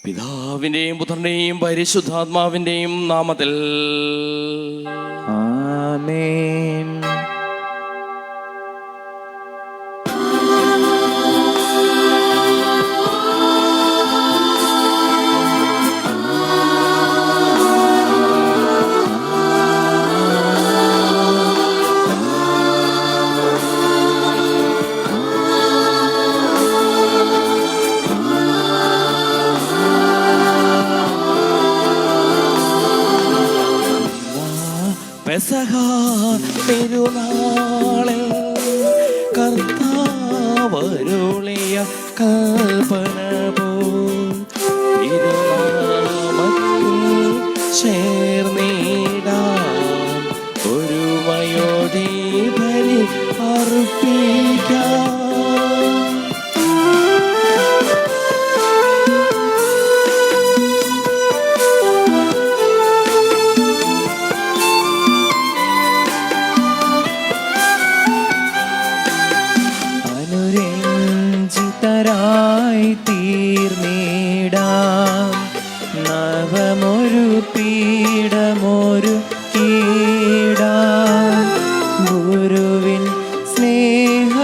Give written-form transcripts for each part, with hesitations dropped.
പിതാവിന്റെയും പുത്രന്റെയും പരിശുദ്ധാത്മാവിന്റെയും നാമത്തിൽ ആമേൻ. പെസഹ തിരുനാളിൽ കർത്താവരുളിയ കൽപ്പന പോൽ തിരുനാമത്തിൽ ചേർന്നിടാം ഒരുമയോടെ ബലി അർപ്പിക്കാം. അനുരഞ്ജിതരായി തീർന്നിടാം നവമൊരു പീഠമൊരു കീടാം ഗുരുവിൻ സ്നേഹമോടിയാകം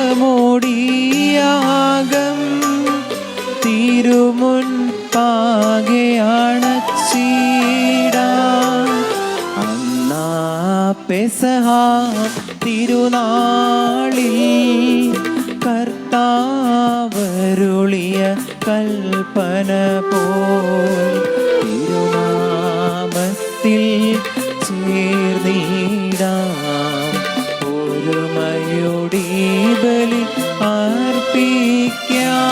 തിരുമുൻപാകെയണച്ചിടാം. അന്നാ പെസഹ തിരുനാളിൽ കർത്താവരുളിയ കൽപ്പന പോൽ തിരുനാമത്തിൽ ചേർന്നിടാം ഒരുമയോടെ ബലി അർപ്പിക്കാം.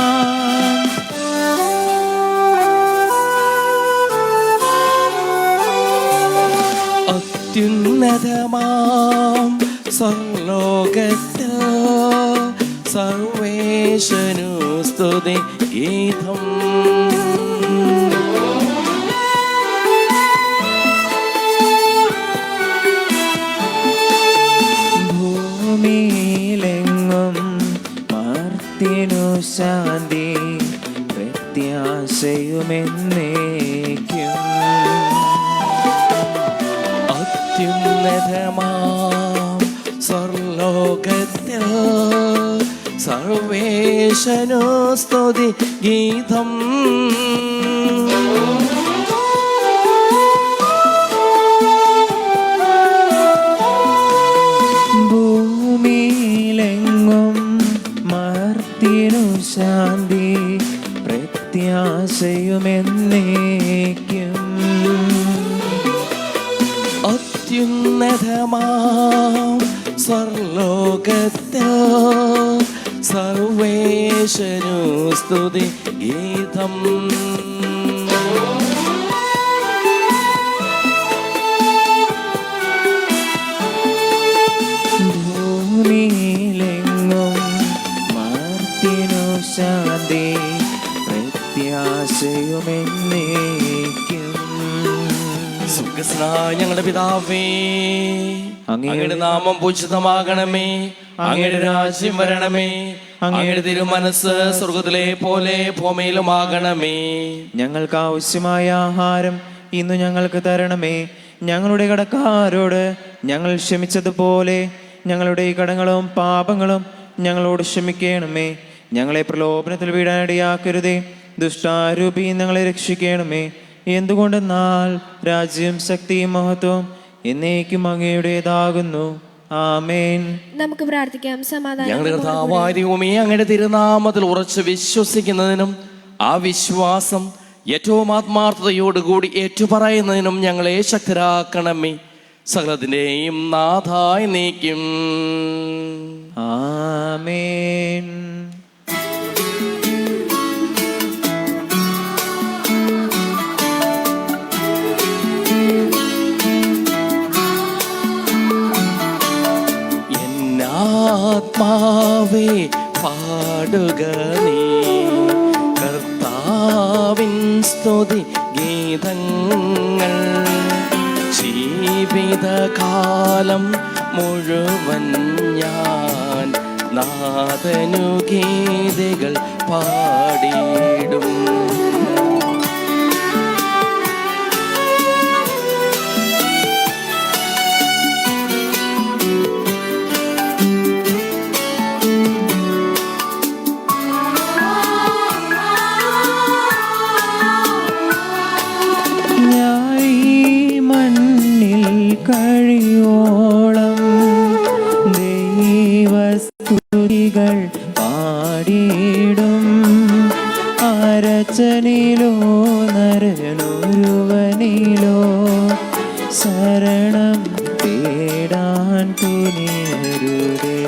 അത്യുന്നതമാം സർലോകത്തിൽ സർവേശനു സ്തുതി ഗീതം. ഭൂമിയിലെങ്ങും മർത്യനു ശാന്തി പ്രത്യാശയുമെന്നേക്കും. അത്യുന്നതമാം സർലോകത്തിൽ സർവേശനു സ്തുതി ഗീതം. ഭൂമിയിലെങ്ങും മർത്യനു ശാന്തി പ്രത്യാശയുമെന്നേക്കും. അത്യുന്നതമാം സർലോകത്തിൽ സർവേശനു സ്തുതി ഗീതം. ഭൂമിയിലെങ്ങും മർത്യനു ശാന്തി പ്രത്യാശയുമെന്നേക്കും. സുഖസ്നായ ഞങ്ങളുടെ പിതാവേ, അങ്ങയുടെ നാമം പൂജിതമാകണമേ, അങ്ങയുടെ രാജ്യം വരണമേ, അങ്ങയുടെ തിരുമനസ് സ്വർഗ്ഗത്തിലെ പോലെ ഭൂമിയിലുമാകണമേ. ഞങ്ങൾക്ക് ആവശ്യമായ ആഹാരം ഇന്ന് ഞങ്ങൾക്ക് തരണമേ. ഞങ്ങളുടെ കടക്കാരോട് ഞങ്ങൾ ക്ഷമിച്ചതുപോലെ ഞങ്ങളുടെ കടങ്ങളും പാപങ്ങളും ഞങ്ങളോട് ക്ഷമിക്കണമേ. ഞങ്ങളെ പ്രലോഭനത്തിൽ വീഴാനിടയാക്കരുതേ, ദുഷ്ടാരൂപി ഞങ്ങളെ രക്ഷിക്കണമേ. എന്തുകൊണ്ടെന്നാൽ രാജ്യം ശക്തിയും മഹത്വം എന്നേക്കും അങ്ങയുടേതാകുന്നു. ആമേൻ. നമുക്ക് പ്രാർത്ഥിക്കാം. സമാധാനം. ഞങ്ങളുടെ കർത്താവാരിയുമേ, അങ്ങയുടെ തിരുനാമത്തിൽ ഉറച്ച് വിശ്വസിക്കുന്നതിനും ആ വിശ്വാസം ഏറ്റവും ആത്മാർത്ഥതയോടുകൂടി ഏറ്റുപറയുന്നതിനും ഞങ്ങളെ ശക്തരാക്കണമേ. സകലത്തിന്റെയും നാഥായി നീക്കും. ആമേൻ. ആത്മാവേ പാടുക നീ കർത്താവിൻ സ്തുതി ഗീതങ്ങൾ. ജീവിതകാലം മുഴുവൻ ഞാൻ നാഥനു ഗീതികൾ പാടിയിടും. സ്തുതികൾ പാടിയിടും. അരച്ചനിലോ നരനൊരുവനിലോ ശരണം തേടാൻ തുനിയരുതേ.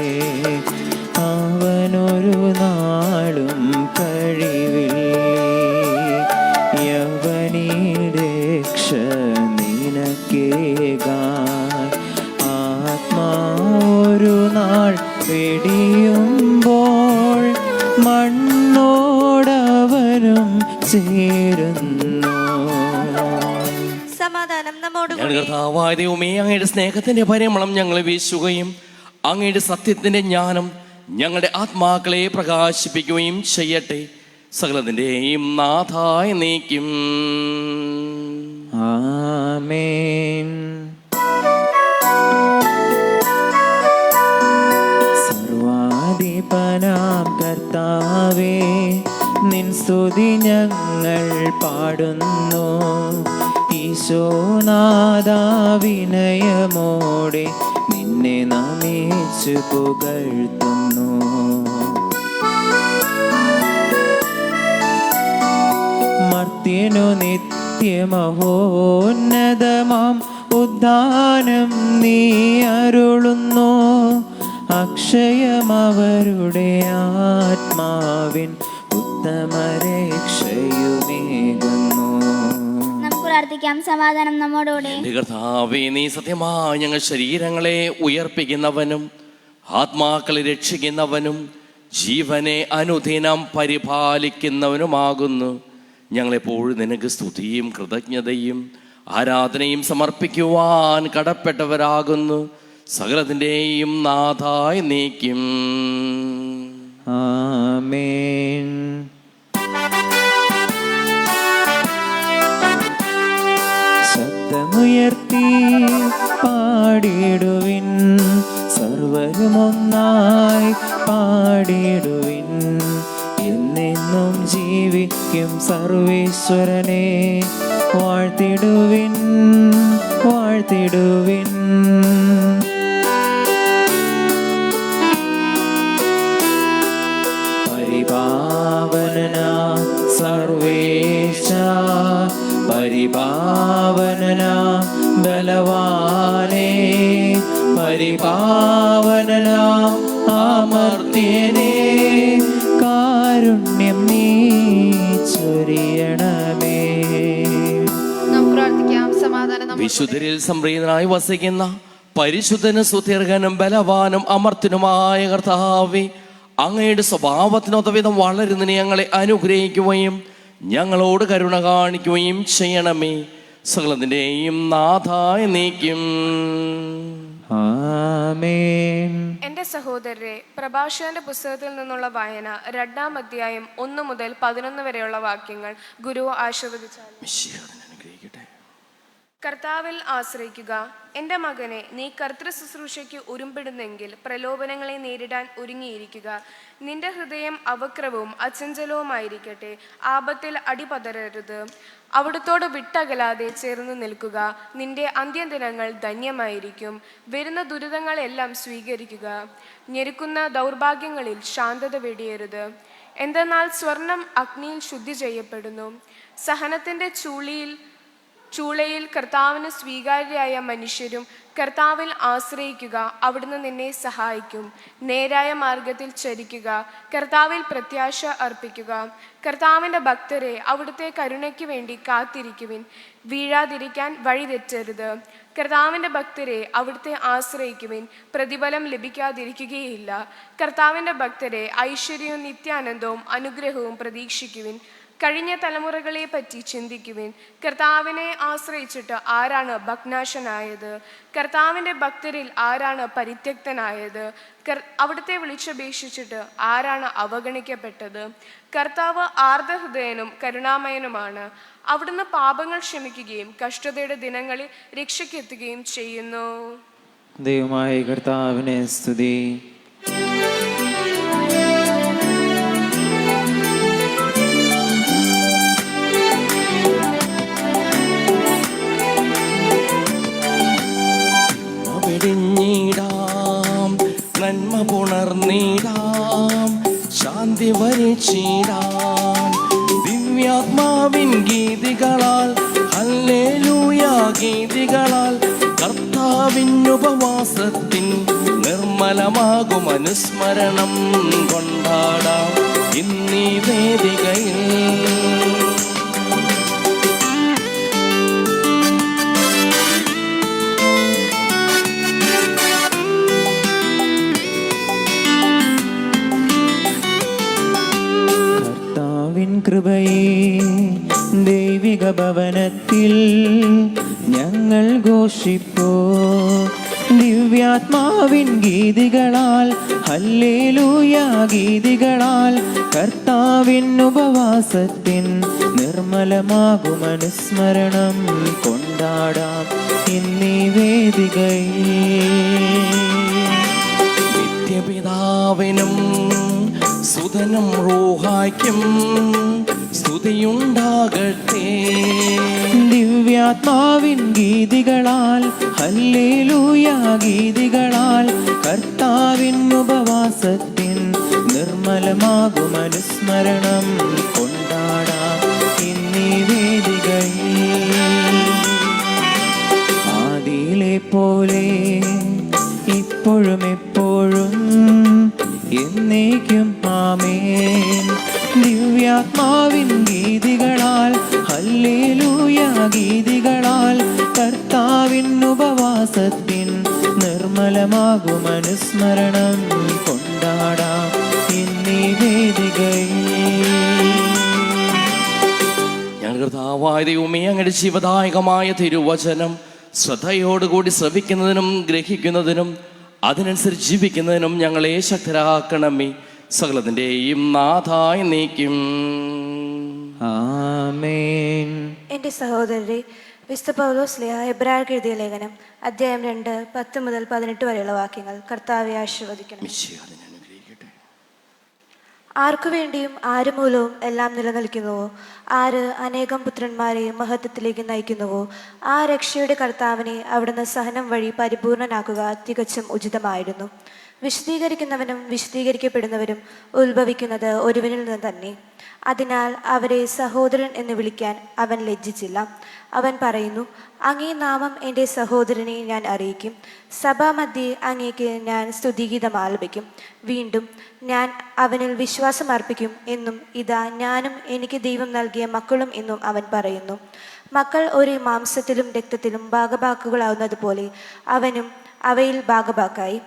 അവനൊരു നാളും കഴിവില്ലേ, യവനീ രക്ഷ നിനക്കേകാൻ. ആത്മാവൊരു നാൾ വെടിയുമ്പോൾ മണ്ണോടവനും ചേരുന്നു. സമാധാനം നമ്മോട് ഞങ്ങളുടെ കർത്താവായ ദൈവമേ, അങ്ങയുടെ സ്നേഹത്തിന്റെ പരിമളം ഞങ്ങളെ വീശുകയും അങ്ങയുടെ സത്യത്തിന്റെ ജ്ഞാനം ഞങ്ങളുടെ ആത്മാക്കളെ പ്രകാശിപ്പിക്കുകയും ചെയ്യട്ടെ. സകലത്തിന്റെയും നാഥായ നീക്കും. ആമേൻ. സർവാധിപനാം കർത്താവേ, നിൻ സ്തുതി ഞങ്ങൾ പാടുന്നു. ഈശോനാഥാ, വിനയമോടെ നിന്നെ നമിച്ചു പുകഴ്ത്തുന്നു. മർത്യനു നിത്യമഹോന്നതമാം ഉദ്ധാനം നീ അരുളുന്നു. അക്ഷയമവരുടെ ആത്മാവിൻ ഉത്തമരക്ഷയുമേകുന്നു. നമുക്ക് പ്രാർത്ഥിക്കാം. സമാധാനം നമ്മോടുകൂടെ. എന്റെ കർത്താവേ, നീ സത്യമായി ഞങ്ങൾ ശരീരങ്ങളെ ഉയർപ്പിക്കുന്നവനും ആത്മാക്കളെ രക്ഷിക്കുന്നവനും ജീവനെ അനുദിനം പരിപാലിക്കുന്നവനുമാകുന്നു. ഞങ്ങളെപ്പോഴും നിനക്ക് സ്തുതിയും കൃതജ്ഞതയും ആരാധനയും സമർപ്പിക്കുവാൻ കടപ്പെട്ടവരാകുന്നു. സകലത്തിൻ്റെയും നാഥായ നീക്കും. ആമേൻ. ശബ്ദമുയർത്തി പാടിടുവിൻ, സർവരുമൊന്നായി പാടിടുവിൻ. എന്നെന്നും ജീവിക്കും സർവേശ്വരനെ വാഴ്ത്തിടുവിൻ, വാഴ്ത്തിടുവിൻ. പരിപാവനനാ സർവേശ, പരിപാവനനാ ബലവാനേ, പരിപാവനനാ അമർത്യനേ, കാരുണ്യം നീ ചൊരിയണമേ. നമുക്ക് പ്രാർത്ഥിക്കാം. സമാധാനം വിശുദ്ധരിൽ സംപ്രീതനായി വസിക്കുന്ന പരിശുദ്ധനും സുദീർഘനും ബലവാനും അമർത്യനുമായ കർത്താവേ, അങ്ങയുടെ സ്വഭാവത്തിനൊത്തവിധം വളരുന്നതിന് ഞങ്ങളെ അനുഗ്രഹിക്കുകയും ഞങ്ങളോട് കരുണ കാണിക്കുകയും ചെയ്യണമേ. സകലത്തിൻ്റെയും നാഥായ നീക്കും. ആമേൻ. എന്റെ സഹോദരരെ, പ്രഭാഷകന്റെ പുസ്തകത്തിൽ നിന്നുള്ള വായന 2-ാം അധ്യായം 1 മുതൽ 11 വരെയുള്ള വാക്യങ്ങൾ ഗുരു ആശീർവദിച്ചാൽ. കർത്താവിൽ ആശ്രയിക്കുക. എൻ്റെ മകനെ, നീ കർത്തൃ ശുശ്രൂഷയ്ക്ക് ഉരുമ്പിടുന്നെങ്കിൽ പ്രലോഭനങ്ങളെ നേരിടാൻ ഒരുങ്ങിയിരിക്കുക. നിന്റെ ഹൃദയം അവക്രവും അചഞ്ചലവുമായിരിക്കട്ടെ. ആപത്തിൽ അടിപതരരുത്. അവിടുത്തോട് വിട്ടകലാതെ ചേർന്ന് നിൽക്കുക. നിന്റെ അന്ത്യദിനങ്ങൾ ധന്യമായിരിക്കും. വരുന്ന ദുരിതങ്ങളെല്ലാം സ്വീകരിക്കുക. ഞെരുക്കുന്ന ദൗർഭാഗ്യങ്ങളിൽ ശാന്തത വെടിയരുത്. എന്തെന്നാൽ സ്വർണം അഗ്നിയിൽ ശുദ്ധി ചെയ്യപ്പെടുന്നു. സഹനത്തിൻ്റെ ചൂളയിൽ കർത്താവിന് സ്വീകാര്യരായ മനുഷ്യരും കർത്താവിൽ ആശ്രയിക്കുക. അവിടുന്ന് നിന്നെ സഹായിക്കും. നേരായ മാർഗത്തിൽ ചരിക്കുക. കർത്താവിൽ പ്രത്യാശ അർപ്പിക്കുക. കർത്താവിൻ്റെ ഭക്തരെ, അവിടുത്തെ കരുണയ്ക്ക് വേണ്ടി കാത്തിരിക്കുവിൻ. വീഴാതിരിക്കാൻ വഴിതെറ്റരുത്. കർത്താവിൻ്റെ ഭക്തരെ, അവിടുത്തെ ആശ്രയിക്കുവിൻ. പ്രതിഫലം ലഭിക്കാതിരിക്കുകയില്ല. കർത്താവിൻ്റെ ഭക്തരെ, ഐശ്വര്യവും നിത്യാനന്ദവും അനുഗ്രഹവും പ്രതീക്ഷിക്കുവിൻ. കഴിഞ്ഞ തലമുറകളെ പറ്റി ചിന്തിക്കുവിൻ. കർത്താവിനെ ആശ്രയിച്ചിട്ട് ആരാണ് ഭഗ്നാശനായത്? കർത്താവിൻ്റെ ഭക്തരിൽ ആരാണ് പരിത്യക്തനായത്? അവിടുത്തെ വിളിച്ചപേക്ഷിച്ചിട്ട് ആരാണ് അവഗണിക്കപ്പെട്ടത്? കർത്താവ് ആർദ്രഹൃദയനും കരുണാമയനുമാണ്. അവിടുന്ന് പാപങ്ങൾ ക്ഷമിക്കുകയും കഷ്ടതയുടെ ദിനങ്ങളിൽ രക്ഷയ്ക്കെത്തുകയും ചെയ്യുന്നു. ദൈവമായ കർത്താവിനെ സ്തുതി. വെടിഞ്ഞിടാം നന്മ പുണർന്നിടാം ശാന്തി വരിച്ചിടാൻ ദിവ്യാത്മാവിൻ ഗീതികളാൽ ഹല്ലേലൂയ ഗീതികളാൽ കർത്താവിൻ ഉപവാസത്തിൻ നിർമ്മലമാകും അനുസ്മരണം കൊണ്ടാടാം ഇന്നീ വേദികയിൽ. കർത്താവിൻ കൃപയെ ദൈവിക ഭവനത്തിൽ ഞങ്ങൾ ഘോഷിപ്പോ ദിവ്യാത്മാവിൻ ഗീതികളാൽ ഹല്ലേലൂയ ഗീതികളാൽ കർത്താവിൻ ഉപവാസത്തിൻ നിർമ്മലമാകും അനുസ്മരണം കൊണ്ടാടാം ഇന്നീ വേദികയിൽ. നിത്യപിതാവിനും സുതനും റൂഹായ്ക്കും സ്തുതിയുണ്ടാകട്ടെ. ദിവ്യാത്മാവിൻ ഗീതികളാൽ ഹല്ലേലൂയ ഗീതികളാൽ കർത്താവിൻ ഉപവാസത്തിൻ നിർമ്മലമാകും അനുസ്മരണം കൊണ്ടാടാം ഇന്നീ വേദികയിൽ. ആദിയിലെ പോലെ ഇപ്പോഴും എപ്പോഴും എന്നേക്കും ആമേൻ. ദിവ്യാത്മാവിൻ ഗീതികളാൽ ഹല്ലേലൂയ ഗീതികളാൽ കർത്താവിൻ ഉപവാസത്തിൻ നിർമ്മലമാകും അനുസ്മരണം കൊണ്ടാടാം ഇന്നീ വേദികയിൽ. ഞങ്ങൾ കർത്താവായ ദൈവമേ, അങ്ങയുടെ ജീവദായകമായ തിരുവചനം ശ്രദ്ധയോടുകൂടി ശ്രവിക്കുന്നതിനും ഗ്രഹിക്കുന്നതിനും അതിനനുസരിച്ച് ജീവിക്കുന്നതിനും ഞങ്ങളെ ശക്തരാക്കണമേ. സകലത്തിൻ്റെയും നാഥായി നീക്കും. ആമേൻ. എൻ്റെ സഹോദരരെ, വിശുദ്ധ പൗലോസ് ശ്ലീഹ എബ്രായർക്ക് എഴുതിയ ലേഖനം അധ്യായം 2 10 മുതൽ 18 വരെയുള്ള വാക്യങ്ങൾ കർത്താവെ ആശീർവദിക്കണം. ആർക്കു വേണ്ടിയും ആര് മൂലവും എല്ലാം നിലനിൽക്കുന്നുവോ, ആര് അനേകം പുത്രന്മാരെയും മഹത്വത്തിലേക്ക് നയിക്കുന്നുവോ, ആ രക്ഷയുടെ കർത്താവിനെ അവിടുന്ന് സഹനം വഴി പരിപൂർണനാക്കുക തികച്ചും ഉചിതമായിരുന്നു. വിശദീകരിക്കുന്നവനും വിശദീകരിക്കപ്പെടുന്നവരും ഉത്ഭവിക്കുന്നത് ഒരുവനിൽ നിന്ന് തന്നെ. അതിനാൽ അവരെ സഹോദരൻ എന്ന് വിളിക്കാൻ അവൻ ലജ്ജിച്ചില്ല. അവൻ പറയുന്നു, അങ്ങേ നാമം എൻ്റെ സഹോദരനെ ഞാൻ അറിയിക്കും. സഭാമധ്യേ അങ്ങേക്ക് ഞാൻ സ്തുതിഗീതം ആലപിക്കും. വീണ്ടും ഞാൻ അവനിൽ വിശ്വാസം അർപ്പിക്കും എന്നും ഇതാ ഞാനും എനിക്ക് ദൈവം നൽകിയ മക്കളും എന്നും അവൻ പറയുന്നു. മക്കൾ ഒരു മാംസത്തിലും രക്തത്തിലും ഭാഗഭാക്കുകളാവുന്നത് പോലെ അവനും അവയിൽ ഭാഗഭാക്കായി.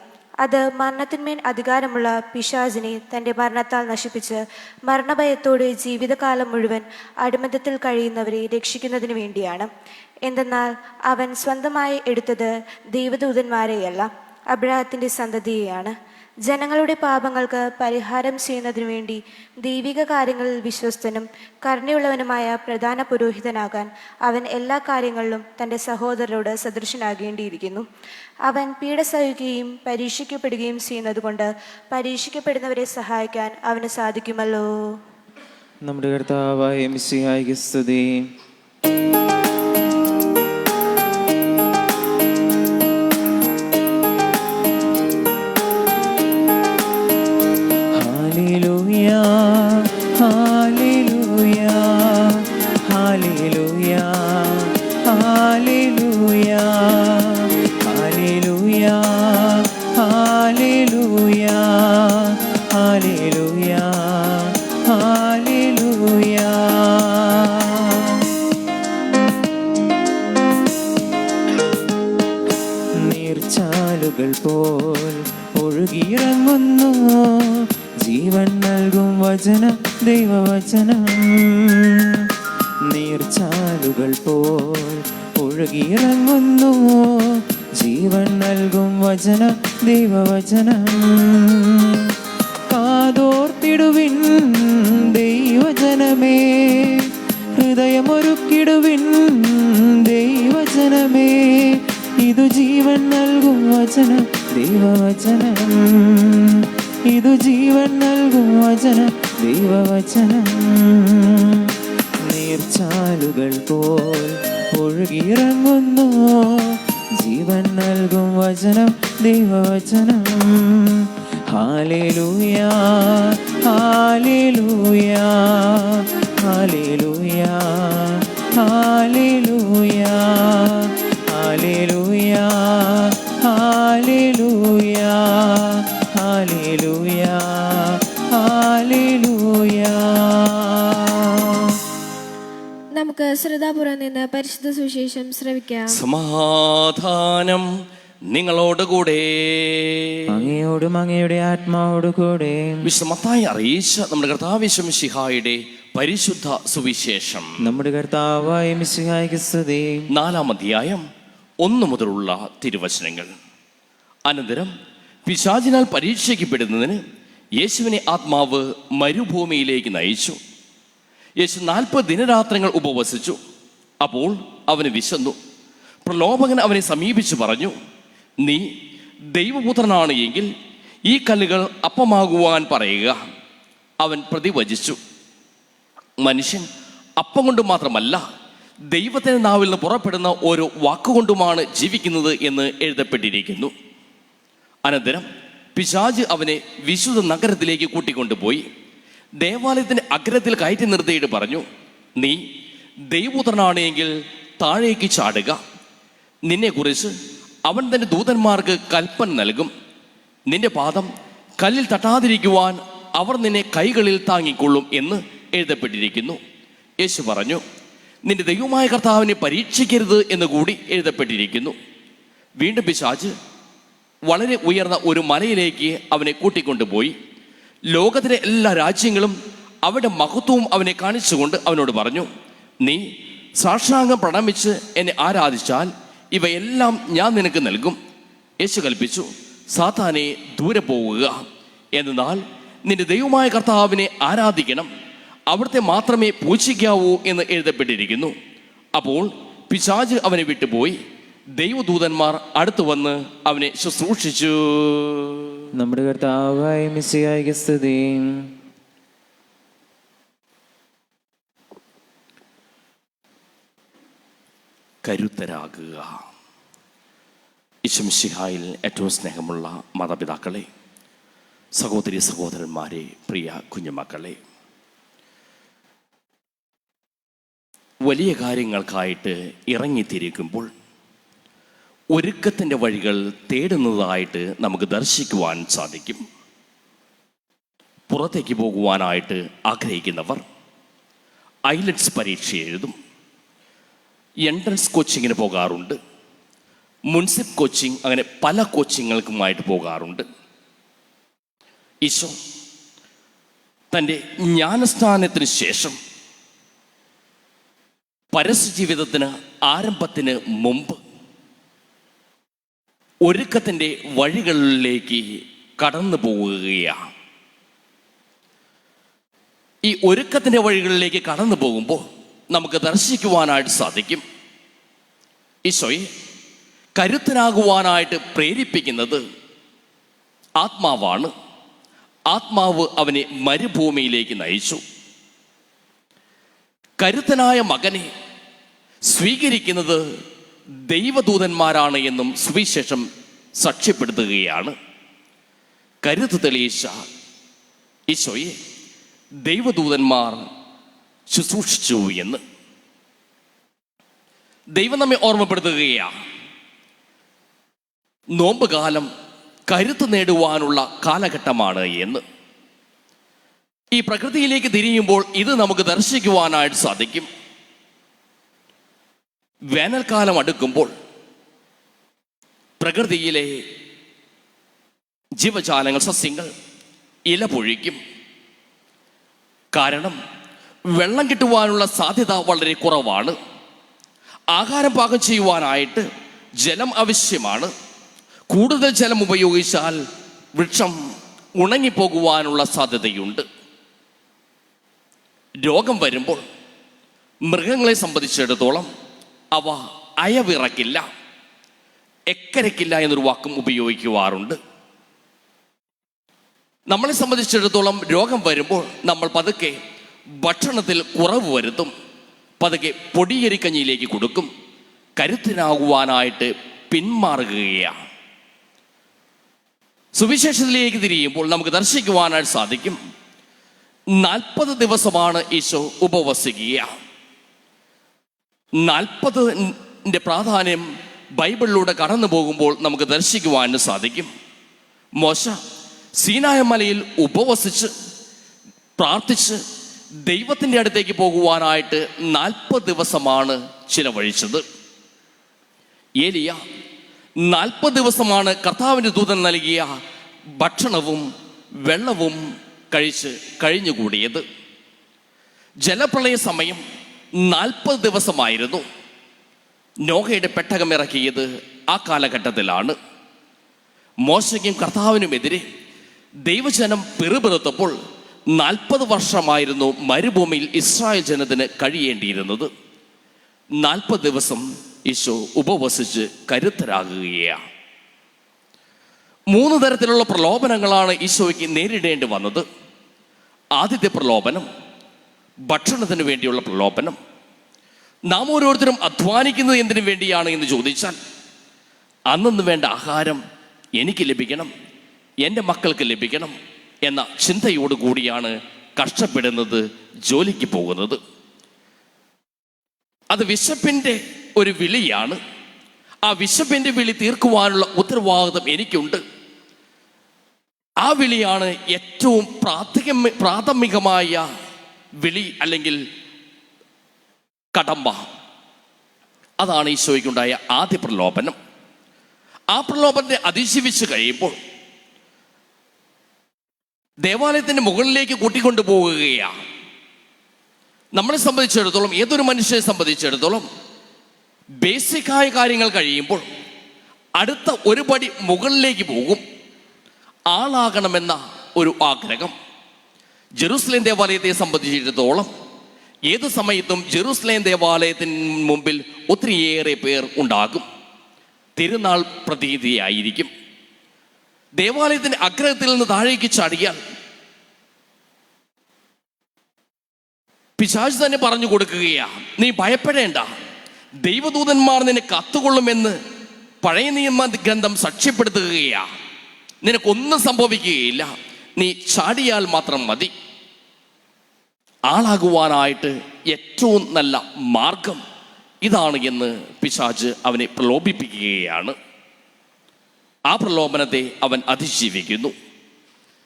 അത് മരണത്തിന്മേൽ അധികാരമുള്ള പിശാചിനെ തൻ്റെ മരണത്താൽ നശിപ്പിച്ച് മരണഭയത്തോടെ ജീവിതകാലം മുഴുവൻ അടിമത്തത്തിൽ കഴിയുന്നവരെ രക്ഷിക്കുന്നതിന് വേണ്ടിയാണ്. എന്തെന്നാൽ അവൻ സ്വന്തമായി എടുത്തത് ദൈവദൂതന്മാരെയല്ല, അബ്രാഹത്തിൻ്റെ സന്തതിയെയാണ്. ജനങ്ങളുടെ പാപങ്ങൾക്ക് പരിഹാരം ചെയ്യുന്നതിനു വേണ്ടി ദൈവിക കാര്യങ്ങളിൽ വിശ്വസ്തനും കരുണയുള്ളവനുമായ പ്രധാന പുരോഹിതനാകാൻ അവൻ എല്ലാ കാര്യങ്ങളിലും തൻ്റെ സഹോദരരോട് സദൃശനാകേണ്ടിയിരിക്കുന്നു. അവൻ പീഡ സഹിക്കുകയും പരീക്ഷിക്കപ്പെടുകയും ചെയ്യുന്നതുകൊണ്ട് പരീക്ഷിക്കപ്പെടുന്നവരെ സഹായിക്കാൻ അവന് സാധിക്കുമല്ലോ. നമ്മുടെ കർത്താവായ മിശിഹായ്ക്ക് സ്തുതി. Hallelujah, hallelujah, hallelujah, hallelujah, hallelujah, hallelujah, hallelujah, hallelujah. നീർച്ചാലുകൾ പോൽ ഒഴുകിയിറങ്ങുന്നു ജീവൻ നൽകും വചനം ദൈവവചനം. നീർച്ചാലുകൾ പോൽ ഒഴുകിയിറങ്ങുന്നു ജീവൻ നൽകും വചനം ദൈവവചനം. കാതോർത്തിടുവിൻ ദൈവജനമേ, ഹൃദയമൊരുക്കിടുവിൻ ദൈവജനമേ, ഇതു ജീവൻ നൽകും വചനം ദൈവവചനം. ഇതു ജീവൻ നൽകും വചനം ദൈവവചനം. നീർച്ചാലുകൾ പോൽ ഒഴുകിയിറങ്ങുന്നു ജീവൻ നൽകും വചനം ദൈവവചനം. Hallelujah hallelujah hallelujah hallelujah hallelujah hallelujah hallelujah hallelujah. നമുക്ക് ശ്രദ്ധാപൂർവം നിന്ന് പരിശുദ്ധ സുവിശേഷം ശ്രവിക്കാം. സമാധാനം നിങ്ങളോടുകൂടെ. അങ്ങയോടും അങ്ങയുടെ ആത്മാവോടു കൂടെ. വിശുദ്ധ മത്തായി അറിയിച്ച നമ്മുടെ കർത്താവ് മിശിഹായുടെ പരിശുദ്ധ സുവിശേഷം. നമ്മുടെ കർത്താവായ മിശിഹായ്ക്ക് സ്തുതി. 4-ാം അധ്യായം 1 മുതലുള്ള തിരുവചനങ്ങൾ. അനന്തരം പിശാചിനാൽ പരീക്ഷിക്കപ്പെടുന്നതിന് യേശുവിനെ ആത്മാവ് മരുഭൂമിയിലേക്ക് നയിച്ചു. യേശു 40 ദിനരാത്രങ്ങൾ ഉപവസിച്ചു. അപ്പോൾ അവന് വിശന്നു. പ്രലോഭകൻ അവനെ സമീപിച്ചു പറഞ്ഞു, നീ ദൈവപുത്രനാണ് എങ്കിൽ ഈ കല്ലുകൾ അപ്പമാകുവാൻ പറയുക. അവൻ പ്രതിവചിച്ചു, മനുഷ്യൻ അപ്പം കൊണ്ട് മാത്രമല്ല ദൈവത്തിന്റെ നാവിൽ നിന്ന് പുറപ്പെടുന്ന ഓരോ വാക്കുകൊണ്ടുമാണ് ജീവിക്കുന്നത് എന്ന് എഴുതപ്പെട്ടിരിക്കുന്നു. അനന്തരം പിശാച് അവനെ വിശുദ്ധ നഗരത്തിലേക്ക് കൂട്ടിക്കൊണ്ടുപോയി ദേവാലയത്തിന്റെ അഗ്രത്തിൽ കയറ്റി നിർത്തിയിട്ട് പറഞ്ഞു, നീ ദൈവപുത്രനാണ് എങ്കിൽ താഴേക്ക് ചാടുക. നിന്നെക്കുറിച്ച് അവൻ തന്റെ ദൂതന്മാർക്ക് കൽപ്പന നൽകും. നിന്റെ പാദം കല്ലിൽ തട്ടാതിരിക്കുവാൻ അവർ നിന്നെ കൈകളിൽ താങ്ങിക്കൊള്ളും എന്ന് എഴുതപ്പെട്ടിരിക്കുന്നു. യേശു പറഞ്ഞു, നിന്റെ ദൈവമായ കർത്താവിനെ പരീക്ഷിക്കരുത് എന്ന് കൂടി എഴുതപ്പെട്ടിരിക്കുന്നു. വീണ്ടും പിശാച് വളരെ ഉയർന്ന ഒരു മലയിലേക്ക് അവനെ കൂട്ടിക്കൊണ്ടുപോയി ലോകത്തിലെ എല്ലാ രാജ്യങ്ങളും അവരുടെ മഹത്വവും അവനെ കാണിച്ചുകൊണ്ട് അവനോട് പറഞ്ഞു, നീ സാഷ്ടാംഗം പ്രണമിച്ച് എന്നെ ആരാധിച്ചാൽ ഇവയെല്ലാം ഞാൻ നിനക്ക് നൽകും. യേശു കൽപ്പിച്ചു, സാത്താനെ ദൂരെ പോവുക, എന്നാൽ നിന്റെ ദൈവമായ കർത്താവിനെ ആരാധിക്കണം, അവിടുത്തെ മാത്രമേ പൂജിക്കാവൂ എന്ന് എഴുതപ്പെട്ടിരിക്കുന്നു. അപ്പോൾ പിശാച് അവനെ വിട്ടുപോയി. ദൈവദൂതന്മാർ അടുത്തു വന്ന് അവനെ ശുശ്രൂഷിച്ചു. നമ്മുടെ കർത്താവായ മിശിഹായ്ക്ക് സ്തുതി. കരുത്തരാകുക. ഈശോമിശിഹായിൽ ഏറ്റവും സ്നേഹമുള്ള മാതാപിതാക്കളെ, സഹോദരി സഹോദരന്മാരെ, പ്രിയ കുഞ്ഞുമക്കളെ, വലിയ കാര്യങ്ങൾക്കായിട്ട് ഇറങ്ങിത്തിരിക്കുമ്പോൾ ഒരുക്കത്തിൻ്റെ വഴികൾ തേടുന്നതായിട്ട് നമുക്ക് ദർശിക്കുവാൻ സാധിക്കും. പുറത്തേക്ക് പോകുവാനായിട്ട് ആഗ്രഹിക്കുന്നവർ ഐലറ്റ്സ് പരീക്ഷ എഴുതും, എൻട്രൻസ് കോച്ചിങ്ങിന് പോകാറുണ്ട്, മുൻസിപ്പ് കോച്ചിങ്, അങ്ങനെ പല കോച്ചിങ്ങുകൾക്കുമായിട്ട് പോകാറുണ്ട്. ഈശോ തൻ്റെ ജ്ഞാനസ്നാനത്തിന് ശേഷം പരസ്യ ജീവിതത്തിന് ആരംഭത്തിന് മുമ്പ് ഒരുക്കത്തിൻ്റെ വഴികളിലേക്ക് കടന്നു പോവുകയാണ്. ഈ ഒരുക്കത്തിൻ്റെ വഴികളിലേക്ക് കടന്നു പോകുമ്പോൾ നമുക്ക് ദർശിക്കുവാനായിട്ട് സാധിക്കും, ഈശോയെ കരുത്തനാകുവാനായിട്ട് പ്രേരിപ്പിക്കുന്നത് ആത്മാവാണ്. ആത്മാവ് അവനെ മരുഭൂമിയിലേക്ക് നയിച്ചു. കരുത്തനായ മകനെ സ്വീകരിക്കുന്നത് ദൈവദൂതന്മാരാണ് എന്നും സുവിശേഷം സാക്ഷ്യപ്പെടുത്തുകയാണ്. കരുത്ത് തെളിയിച്ച ഈശോയെ ദൈവദൂതന്മാർ ശുശ്രൂഷിച്ചു എന്ന് ദൈവം നമ്മെ ഓർമ്മപ്പെടുത്തുകയാണ്. നോമ്പ് കാലം കരുത്ത് നേടുവാനുള്ള കാലഘട്ടമാണ് എന്ന്. ഈ പ്രകൃതിയിലേക്ക് തിരിയുമ്പോൾ ഇത് നമുക്ക് ദർശിക്കുവാനായിട്ട് സാധിക്കും. വേനൽക്കാലം അടുക്കുമ്പോൾ പ്രകൃതിയിലെ ജീവജാലങ്ങൾ, സസ്യങ്ങൾ ഇല പൊഴിക്കും. കാരണം വെള്ളം കിട്ടുവാനുള്ള സാധ്യത വളരെ കുറവാണ്. ആഹാരം പാകം ചെയ്യുവാനായിട്ട് ജലം ആവശ്യമാണ്. കൂടുതൽ ജലം ഉപയോഗിച്ചാൽ വൃക്ഷം ഉണങ്ങിപ്പോകുവാനുള്ള സാധ്യതയുണ്ട്. രോഗം വരുമ്പോൾ മൃഗങ്ങളെ സംബന്ധിച്ചിടത്തോളം അവ അയവിറക്കില്ല, എക്കരക്കില്ല എന്നൊരു വാക്കും ഉപയോഗിക്കുവാറുണ്ട്. നമ്മളെ സംബന്ധിച്ചിടത്തോളം രോഗം വരുമ്പോൾ നമ്മൾ പതുക്കെ ഭക്ഷണത്തിൽ കുറവ് വരുത്തും, പതുക്കെ പൊടിയരിക്കഞ്ഞിയിലേക്ക് കൊടുക്കും, കരുത്തനാകുവാനായിട്ട് പിന്മാറുകയാണ്. സുവിശേഷത്തിലേക്ക് തിരിയുമ്പോൾ നമുക്ക് ദർശിക്കുവാനായിട്ട് സാധിക്കും, 40 ദിവസമാണ് ഈശോ ഉപവസിക്കുക. 40ന്റെ പ്രാധാന്യം ബൈബിളിലൂടെ കടന്നു പോകുമ്പോൾ നമുക്ക് ദർശിക്കുവാനും സാധിക്കും. മോശ സീനായ മലയിൽ ഉപവസിച്ച് പ്രാർത്ഥിച്ച് ദൈവത്തിൻ്റെ അടുത്തേക്ക് പോകുവാനായിട്ട് 40 ദിവസമാണ് ചിലവഴിച്ചത്. ഏലിയ 40 ദിവസമാണ് കർത്താവിൻ്റെ ദൂതൻ നൽകിയ ഭക്ഷണവും വെള്ളവും കഴിച്ച് കഴിഞ്ഞുകൂടിയത്. ജലപ്രളയ സമയം 40 ദിവസമായിരുന്നു. നോഹയുടെ പെട്ടകം ഇറക്കിയത് ആ കാലഘട്ടത്തിലാണ്. മോശയ്ക്കും കർത്താവിനുമെതിരെ ദൈവജനം പിറുപിറുത്തപ്പോൾ 40 വർഷമായിരുന്നു മരുഭൂമിയിൽ ഇസ്രായേൽ ജനത്തിന് കഴിയേണ്ടിയിരുന്നത്. 40 ദിവസം ഈശോ ഉപവസിച്ച് കരുത്തരാകുകയാണ്. 3 തരത്തിലുള്ള പ്രലോഭനങ്ങളാണ് ഈശോയ്ക്ക് നേരിടേണ്ടി വന്നത്. ആദ്യത്തെ പ്രലോഭനം ഭക്ഷണത്തിന് വേണ്ടിയുള്ള പ്രലോഭനം. നാം ഓരോരുത്തരും അധ്വാനിക്കുന്നത് എന്തിനു വേണ്ടിയാണ് എന്ന് ചോദിച്ചാൽ, അന്നു വേണ്ട ആഹാരം എനിക്ക് ലഭിക്കണം, എൻ്റെ മക്കൾക്ക് ലഭിക്കണം എന്ന ചിന്തയോട് കൂടിയാണ് കഷ്ടപ്പെടുന്നത്, ജോലിക്ക് പോകുന്നത്. അത് വിശപ്പിൻ്റെ ഒരു വിളിയാണ്. ആ വിശപ്പിൻ്റെ വിളി തീർക്കുവാനുള്ള ഉത്തരവാദിത്വം എനിക്കുണ്ട്. ആ വിളിയാണ് ഏറ്റവും പ്രാഥമികമായ വിളി അല്ലെങ്കിൽ കടമ്പ. അതാണ് ഈശോയ്ക്കുണ്ടായ ആദ്യ പ്രലോഭനം. ആ പ്രലോഭനത്തെ അതിജീവിച്ച് കഴിയുമ്പോൾ ദേവാലയത്തിൻ്റെ മുകളിലേക്ക് കൂട്ടിക്കൊണ്ടു പോവുകയാണ്. നമ്മളെ സംബന്ധിച്ചിടത്തോളം, ഏതൊരു മനുഷ്യനെ സംബന്ധിച്ചിടത്തോളം ബേസിക്കായ കാര്യങ്ങൾ കഴിയുമ്പോൾ അടുത്ത ഒരു പടി മുകളിലേക്ക് പോകും. ആളാകണമെന്ന ഒരു ആഗ്രഹം. ജെറുസലേം ദേവാലയത്തെ സംബന്ധിച്ചിടത്തോളം ഏത് സമയത്തും ജെറുസലേം ദേവാലയത്തിന് മുമ്പിൽ ഒത്തിരിയേറെ പേർ ഉണ്ടാകും. തിരുനാൾ പ്രതീതിയായിരിക്കും. ദേവാലയത്തിൻ്റെ അഗ്രഹത്തിൽ നിന്ന് താഴേക്ക് ചാടിയാൽ പിശാച് തന്നെ പറഞ്ഞു കൊടുക്കുകയാ, നീ ഭയപ്പെടേണ്ട, ദൈവദൂതന്മാർ നിന്നെ കത്തുകൊള്ളുമെന്ന് പഴയ നിയമ ഗ്രന്ഥം സാക്ഷ്യപ്പെടുത്തുകയാ. നിനക്കൊന്നും സംഭവിക്കുകയില്ല, നീ ചാടിയാൽ മാത്രം മതി. ആളാകുവാനായിട്ട് ഏറ്റവും നല്ല മാർഗം ഇതാണ് എന്ന് പിശാച് അവനെ പ്രലോഭിപ്പിക്കുകയാണ്. ആ പ്രലോഭനത്തെ അവൻ അതിജീവിക്കുന്നു.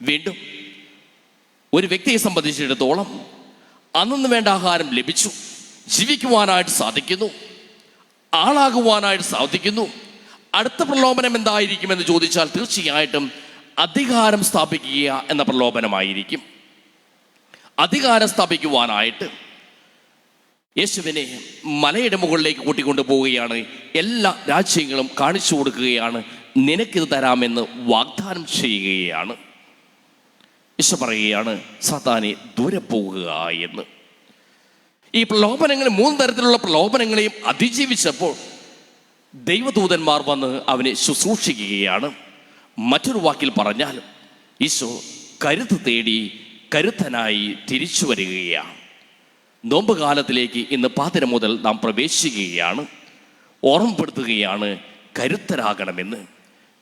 വീണ്ടും ഒരു വ്യക്തിയെ സംബന്ധിച്ചിടത്തോളം അന്നു വേണ്ട ആഹാരം ലഭിച്ചു, ജീവിക്കുവാനായിട്ട് സാധിക്കുന്നു, ആളാകുവാനായിട്ട് സാധിക്കുന്നു. അടുത്ത പ്രലോഭനം എന്തായിരിക്കുമെന്ന് ചോദിച്ചാൽ തീർച്ചയായിട്ടും അധികാരം സ്ഥാപിക്കുക എന്ന പ്രലോഭനമായിരിക്കും. അധികാരം സ്ഥാപിക്കുവാനായിട്ട് യേശുവിനെ മലയുടെ മുകളിലേക്ക് കൂട്ടിക്കൊണ്ടു പോവുകയാണ്. എല്ലാ രാജ്യങ്ങളും കാണിച്ചു കൊടുക്കുകയാണ്, നിനക്കിത് തരാമെന്ന് വാഗ്ദാനം ചെയ്യുകയാണ്. യേശു പറയുകയാണ്, സാത്താനെ ദൂരെ പോകുക എന്ന്. ഈ പ്രലോഭനങ്ങൾ, 3 തരത്തിലുള്ള പ്രലോഭനങ്ങളെയും അതിജീവിച്ചപ്പോൾ ദൈവദൂതന്മാർ വന്ന് അവനെ ശുശ്രൂഷിക്കുകയാണ്. മറ്റൊരു വാക്കിൽ പറഞ്ഞാൽ ഈശോ കരുത്ത് തേടി കരുത്തനായി തിരിച്ചു വരികയാണ്. നോമ്പ് കാലത്തിലേക്ക് ഇന്ന് പാതിര മുതൽ നാം പ്രവേശിക്കുകയാണ്. ഓർമ്മപ്പെടുത്തുകയാണ്, കരുത്തരാകണമെന്ന്.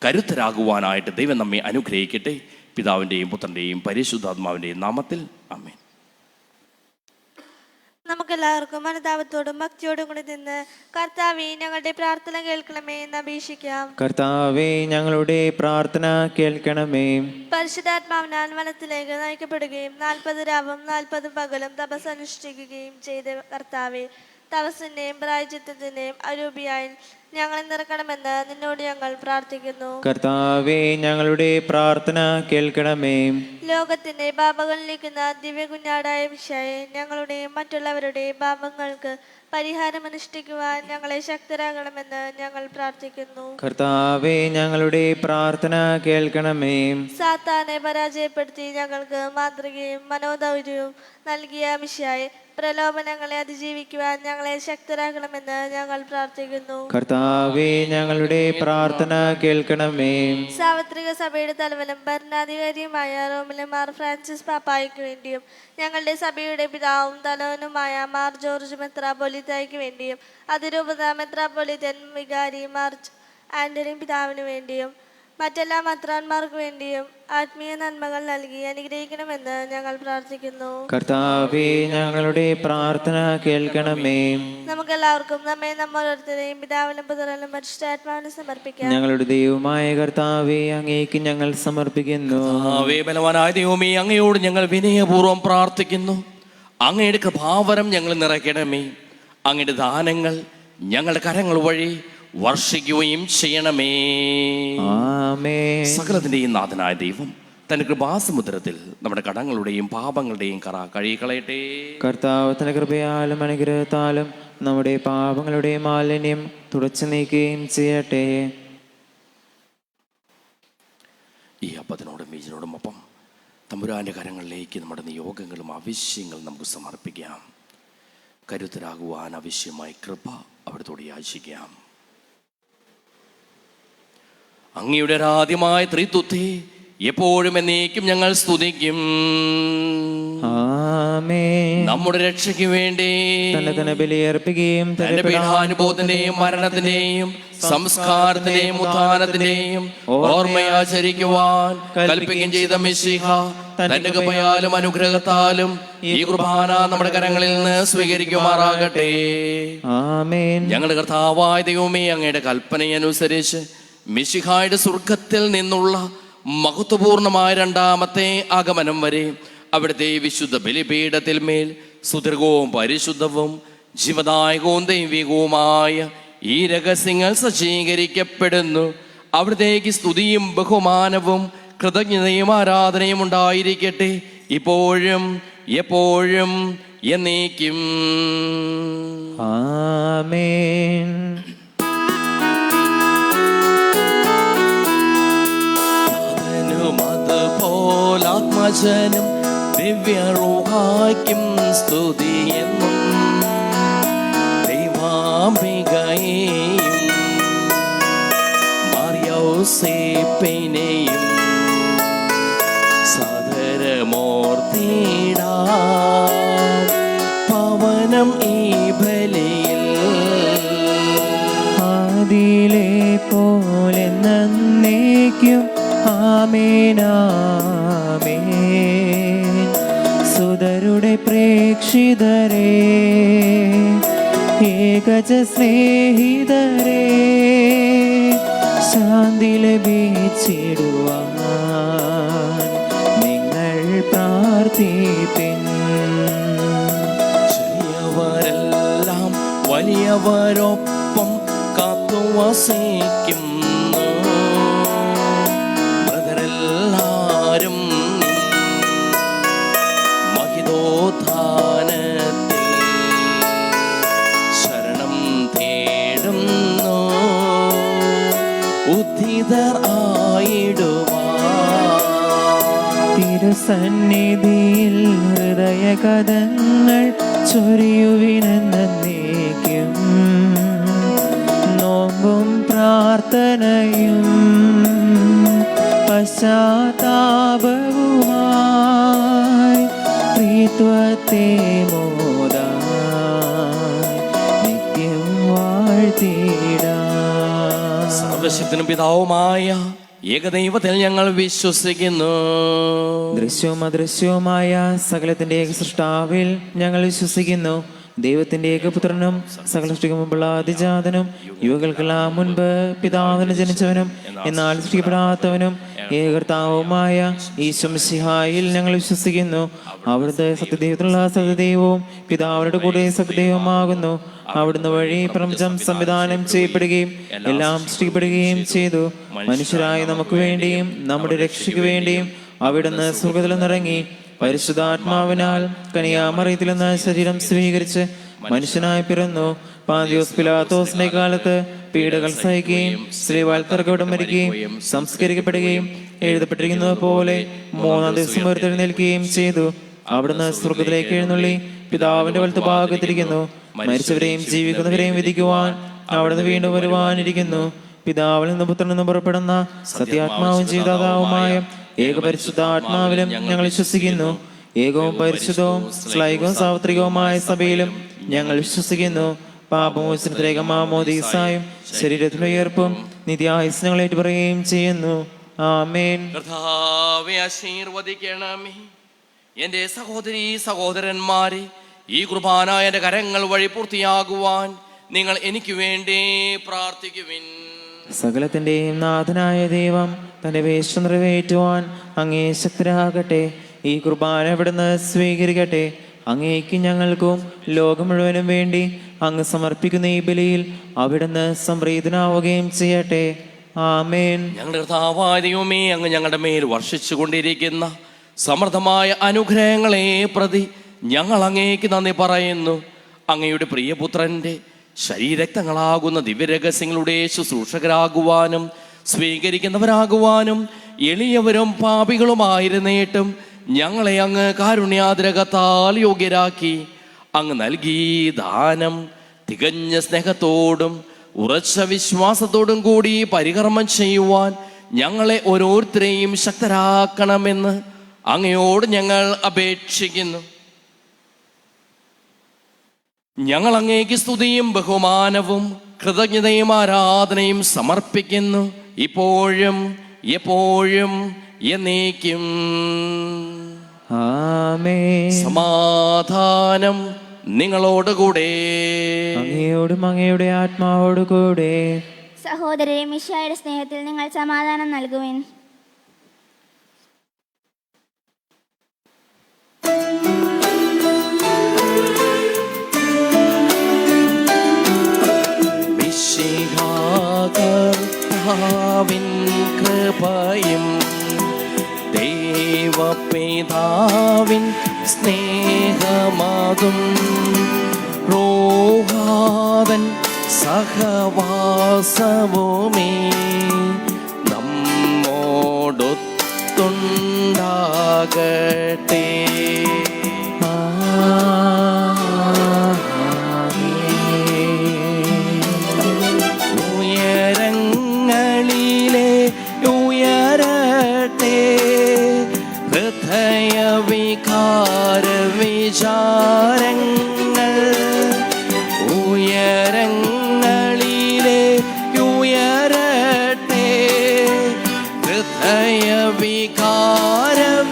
കരുത്തരാകുവാനായിട്ട് ദൈവം നമ്മെ അനുഗ്രഹിക്കട്ടെ. പിതാവിൻ്റെയും പുത്രൻ്റെയും പരിശുദ്ധാത്മാവിൻ്റെയും നാമത്തിൽ ആമേൻ. നമുക്കെല്ലാവർക്കും അനുതാപത്തോടും ഭക്തിയോടും കൂടി നിന്ന് കർത്താവേ ഞങ്ങളുടെ പ്രാർത്ഥന കേൾക്കണമേ എന്ന് അപേക്ഷിക്കാം. കർത്താവേ ഞങ്ങളുടെ പ്രാർത്ഥന കേൾക്കണമേ. പരിശുദ്ധാത്മാവിനാൽ വനത്തിലേക്ക് നയിക്കപ്പെടുകയും 40 രാവും 40 പകലും തപസ് അനുഷ്ഠിക്കുകയും ചെയ്ത കർത്താവേ, തപസ്സിന്റെയും പ്രായശ്ചിത്തത്തിന്റെയും അരൂപിയായി ഞങ്ങളെ നിറക്കണമെന്ന് നിന്നോട് ഞങ്ങൾ പ്രാർത്ഥിക്കുന്നു. കർത്താവേ ഞങ്ങളുടെ പ്രാർത്ഥന കേൾക്കണമേ. ലോകത്തിന്റെ പാപങ്ങൾ നീക്കുന്ന ദിവ്യ കുഞ്ഞാടായ മിശിഹായേ, ഞങ്ങളുടെയും മറ്റുള്ളവരുടെയും പാപങ്ങൾക്ക് പരിഹാരമനുഷ്ഠിക്കുവാൻ ഞങ്ങളെ ശക്തരാകണമെന്ന് ഞങ്ങൾ പ്രാർത്ഥിക്കുന്നു. കർത്താവേ ഞങ്ങളുടെ പ്രാർത്ഥന കേൾക്കണമേ. സാത്താനെ പരാജയപ്പെടുത്തി ഞങ്ങൾക്ക് മാതൃകയും മനോധൈര്യവും നൽകിയ മിശിഹായേ, പ്രലോഭനങ്ങളെ അതിജീവിക്കുവാൻ ഞങ്ങളെ ശക്തരാക്കണമെന്ന് ഞങ്ങൾ പ്രാർത്ഥിക്കുന്നു. കർത്താവേ ഞങ്ങളുടെ പ്രാർത്ഥന കേൾക്കണമേ. സാർവത്രിക സഭയുടെ തലവനും ഭരണാധികാരിയുമായ റോമിലെ മാർ ഫ്രാൻസിസ് പാപ്പായ്ക്ക് വേണ്ടിയും ഞങ്ങളുടെ സഭയുടെ പിതാവും തലവനുമായ മാർ ജോർജ് മെത്രാപ്പൊലീത്തായ്ക്ക് വേണ്ടിയും അതിരൂപത മെത്രാപ്പൊലീത്തൻ വികാരി മാർ ആന്റണി പിതാവിന് വേണ്ടിയും മറ്റെല്ലാ മെത്രാന്മാർക്ക് വേണ്ടിയും ആത്മീയ നന്മകൾ നൽകി അനുഗ്രഹിക്കണമെന്ന് ഞങ്ങൾ പ്രാർത്ഥിക്കുന്നു. കർത്താവേ, ഞങ്ങളുടെ പ്രാർത്ഥന കേൾക്കണമേ. നമുക്കെല്ലാവർക്കും നമ്മെ നമ്മോരോരുത്തരെയും പിതാവിനും പുത്രനും പരിശുദ്ധാത്മാവിനും സമർപ്പിക്കാം. ഞങ്ങളുടെ ദൈവമായ കർത്താവേ, അങ്ങേക്ക് ഞങ്ങൾ സമർപ്പിക്കുന്നു. ബലവാനായ ദൈവമേ, അങ്ങയോട് ഞങ്ങൾ വിനയപൂർവ്വം പ്രാർത്ഥിക്കുന്നു. അങ്ങയുടെ കൃപാവരം ഞങ്ങൾ നിറയ്ക്കണമേ. അങ്ങയുടെ ദാനങ്ങൾ ഞങ്ങളുടെ കരങ്ങൾ വഴി വർഷിക്കുകയും ചെയ്യണമേ. ആമേൻ. സകലത്തിന്റെയും നാഥനായ ദൈവം തന്റെ കൃപാസമുദ്രത്തിൽ നമ്മുടെ കടങ്ങളുടെയും പാപങ്ങളുടെയും കറ കഴുകിക്കളയട്ടെ. കർത്താവ് തന്റെ കൃപയാലും അനുഗ്രഹത്താലും നമ്മുടെ പാപങ്ങളുടെ മാലിന്യം തുടച്ചു നീക്കുകയും ചെയ്യട്ടെ. ഈ അപ്പത്തിനോടും ബീജിനോടും ഒപ്പം തമ്പുരാന്റെ കരങ്ങളിലേക്ക് നമ്മുടെ നിയോഗങ്ങളും ആവശ്യങ്ങളും നമുക്ക് സമർപ്പിക്കാം. കരുത്തരാകുവാൻ ആവശ്യമായ കൃപ അവിടത്തോട് യാചിക്കാം. അങ്ങയുടെ ആദ്യമായ ത്രിത്വത്തെ എപ്പോഴും എന്നേക്കും ഞങ്ങൾ സ്തുതിക്കും. ആമേൻ. നമ്മുടെ രക്ഷയ്ക്ക് വേണ്ടി തന്നെ ബലിയർപ്പിക്കുകയും തന്റെ പീഡാനുഭവത്തിന്റെയും മരണത്തിന്റെയും സംസ്കാരത്തിന്റെയും ഉത്ഥാനത്തിന്റെയും ഓർമ്മയാചരിക്കുവാൻ കൽപ്പിക്കുകയും ചെയ്ത മിശിഹ തന്റെ കൃപയാലും അനുഗ്രഹത്താലും ഈ കുർബാന നമ്മുടെ കരങ്ങളിൽ നിന്ന് സ്വീകരിക്കുമാറാകട്ടെ. ആമേൻ. ഞങ്ങളുടെ കർത്താവായ ദൈവമേ, അങ്ങയുടെ കൽപ്പനയനുസരിച്ച് മിശിഹായുടെ സ്വർഗത്തിൽ നിന്നുള്ള മഹത്വപൂർണമായ രണ്ടാമത്തെ ആഗമനം വരെ അവിടുത്തെ വിശുദ്ധ ബലിപീഠത്തിൽ മേൽ സുദീർഘവും പരിശുദ്ധവും ജീവദായകവും ദൈവികവുമായ ഈ രഹസ്യങ്ങൾ സജ്ജീകരിക്കപ്പെടുന്നു. അവിടത്തേക്ക് സ്തുതിയും ബഹുമാനവും കൃതജ്ഞതയും ആരാധനയും ഉണ്ടായിരിക്കട്ടെ, ഇപ്പോഴും എപ്പോഴും എന്നേക്കും. ആമേൻ. ആത്മജനം ദിവ്യറൂഹായ്ക്കും സ്തുതിയെന്നും ദൈവാംബികയെയും മറിയൗസേപ്പിനെയും സദരമോർത്തിടാം പവനം ഈ ബലിയിൽ. ആദിയിലെ പോലെ നന്നേക്കും. ആമേൻ. ആമേൻ. സുതരുടെ പ്രേക്ഷിതരേ, ഏകജ സ്നേഹിതരേ, ശാന്തി ലഭിച്ചിടുവാൻ നിങ്ങൾ പ്രാർത്ഥിപ്പിൻ. ചെറിയവരെല്ലാം വലിയവരൊപ്പം കാത്തുവസിക്കും. മൃതരെല്ലാരും മഹിതോത്ഥാനത്തിൽ ശരണം തേടുന്നു. ഉദ്ധിതർ ആയിടുവാൻ തിരുസന്നിധിയിൽ ഹൃദയകഥങ്ങൾ ചൊരിയുവിനെന്നേക്കും. നോമ്പും പ്രാർത്ഥനയും പശ്ചാത്താപവുമായി ത്രിത്വത്തെ മോദായി നിത്യം വാഴ്ത്തിടാം. സർവശക്തനും പിതാവുമായ ഏകദൈവത്തിൽ ഞങ്ങൾ വിശ്വസിക്കുന്നു. ദൃശ്യവും അദൃശ്യവുമായ സകലത്തിന്റെ ഏക സൃഷ്ടാവിൽ ഞങ്ങൾ വിശ്വസിക്കുന്നു. ദൈവത്തിന്റെ ഏകപുത്രനും സകല സൃഷ്ടിക്ക് മുമ്പുള്ള അതിജാതനും യുവകൾക്കെല്ലാം മുൻപ് പിതാവിന് ജനിച്ചവനും എന്നാൽ സൃഷ്ടിക്കപ്പെടാത്തവനും ഏകർത്താവുമായ ഈശോ മിശിഹായിൽ ഞങ്ങൾ വിശ്വസിക്കുന്നു. അവിടുത്തെ സത്യദൈവത്തിലുള്ള സത്യദൈവവും പിതാവിന്റെ കൂടെ സത്യദൈവമാകുന്നു. അവിടുന്ന് വഴി പ്രപഞ്ചം സംവിധാനം ചെയ്യപ്പെടുകയും എല്ലാം സൃഷ്ടിക്കപ്പെടുകയും ചെയ്തു. മനുഷ്യരായ നമുക്ക് വേണ്ടിയും നമ്മുടെ രക്ഷയ്ക്ക് വേണ്ടിയും അവിടുന്ന് സ്വർഗ്ഗത്തിൽ നിന്നിറങ്ങി പരിശുദ്ധാത്മാവിനാൽ കന്യാമറിയത്തിൽ നിന്ന് ശരീരം സ്വീകരിച്ച് മനുഷ്യനായി പിറന്നു. പാന്തിയോസ് പിലാത്തോസിന്റെ കാലത്ത് പീഡകൾ സഹിക്കുകയും ശ്രീവാൽത്തർക്കവിടെ മരിക്കുകയും സംസ്കരിക്കപ്പെടുകയും എഴുതപ്പെട്ടിരിക്കുന്നത് പോലെ മൂന്നാം ദിവസം ഉയർത്തെഴുന്നേൽക്കുകയും ചെയ്തു. അവിടുന്ന് സ്വർഗ്ഗത്തിലേക്ക് എഴുന്നള്ളി പിതാവിന്റെ വലത്ത് ഭാഗത്തിരിക്കുന്നു. മരിച്ചവരെയും ജീവിക്കുന്നവരെയും വിധിക്കുവാൻ അവിടുന്ന് വീണ്ടും വരുവാനിരിക്കുന്നു. പിതാവിൽ നിന്ന് പുത്രനിൽ നിന്ന് പുറപ്പെടുന്ന സത്യാത്മാവും ജീവദാതാവുമായ ഏകപരിശുദ്ധാത്മാവിലും ഞങ്ങൾ വിശ്വസിക്കുന്നു. ഏകവും പരിശുദ്ധവും ശ്ലൈകവും സാർവത്രികവുമായ സഭയിലും ഞങ്ങൾ വിശ്വസിക്കുന്നു. പാപമോചനത്തിലേക്ക് മാമോദീസായും ശരീരത്തിനുയർപ്പും നിത്യായുസ്നങ്ങൾ ഏറ്റുപറയുകയും ചെയ്യുന്നു. ആമേൻ. കർത്താവെ ആശീർവദിക്കണമേ. എൻ്റെ സഹോദരീ സഹോദരന്മാരെ, ഈ കുർബാന എൻ്റെ കരങ്ങൾ വഴി പൂർത്തിയാകുവാൻ നിങ്ങൾ എനിക്ക് വേണ്ടി പ്രാർത്ഥിക്കുവിൻ. സകലത്തിന്റെയും നാഥനായ ദൈവം തന്റെ വേഷം നിറവേറ്റുവാൻ അങ്ങേ ശക്തരാകട്ടെ. ഈ കുർബാന ഇവിടുന്ന് സ്വീകരിക്കട്ടെ. അങ്ങേക്ക് ഞങ്ങൾക്കും ലോകം മുഴുവനും വേണ്ടി അങ്ങ് സമർപ്പിക്കുന്ന ഈ ബലിയിൽ അവിടുന്ന് സംപ്രീതനാവുകയും ചെയ്യട്ടെ. ആമേൻ. ഞങ്ങളുടെ കർത്താവായ ദൈവമേ, അങ്ങ് ഞങ്ങളുടെ മേൽ വർഷിച്ചു കൊണ്ടിരിക്കുന്ന സമൃദ്ധമായ അനുഗ്രഹങ്ങളെ പ്രതി ഞങ്ങൾ അങ്ങേക്ക് നന്ദി പറയുന്നു. അങ്ങയുടെ പ്രിയപുത്രന്റെ ശരീരക്തങ്ങളാകുന്ന ദിവ്യരഹസ്യങ്ങളുടെ ശുശ്രൂഷകരാകുവാനും സ്വീകരിക്കുന്നവരാകുവാനും എളിയവരും പാപികളുമായിരുന്നിട്ടും ഞങ്ങളെ അങ്ങ് കാരുണ്യാതിരകത്താൽ യോഗ്യരാക്കി. അങ്ങ് നൽകി ദാനം തികഞ്ഞ സ്നേഹത്തോടും ഉറച്ച വിശ്വാസത്തോടും കൂടി പരികർമ്മം ചെയ്യുവാൻ ഞങ്ങളെ ഓരോരുത്തരെയും ശക്തരാക്കണമെന്ന് അങ്ങയോട് ഞങ്ങൾ അപേക്ഷിക്കുന്നു. ഞങ്ങൾ അങ്ങേക്ക് സ്തുതിയും ബഹുമാനവും കൃതജ്ഞതയും ആരാധനയും സമർപ്പിക്കുന്നു, ഇപ്പോഴും എപ്പോഴും എന്നേക്കും. ആമേൻ. സമാധാനം നിങ്ങളോടുകൂടെ. അങ്ങയോടും അങ്ങയുടെ ആത്മാവോടു കൂടെ. സഹോദരരെ, മിശിഹായുടെ സ്നേഹത്തിൽ നിങ്ങൾ സമാധാനം നൽകുവിൻ. കർത്താവിൻ കൃപയും ദൈവപിതാവിൻ സ്നേഹമാകും റോഹാദൻ സഹവാസവുമേ നമ്മോടൊത്തുണ്ടാകട്ടെ. ഉയരങ്ങളിലെ ഉയരട്ടെ ഹൃദയവികാര വിചാരങ്ങൾ, ഉയരങ്ങളിലെ ഉയരട്ടെ ഹൃദയവികാര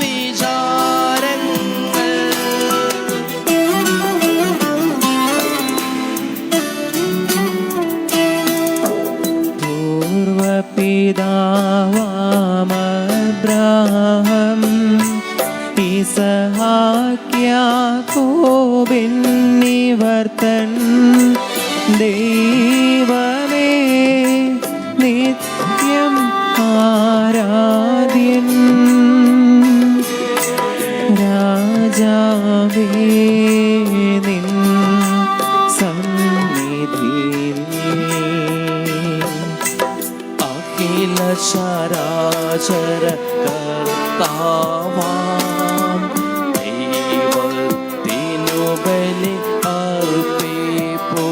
വിചാരങ്ങൾ. പൂർവപിതാവാമബ്രാഹം യാക്കോബിന്നിവർത്തൻ ദൈവമേ നിത്യം ആരാധ്യൻ രാജാവേ നിൻ സന്നിധിയിൽ അഖില ചരാചര കർത്താവാം ദൈവത്തിനു ബലി അർപ്പിപ്പൂ.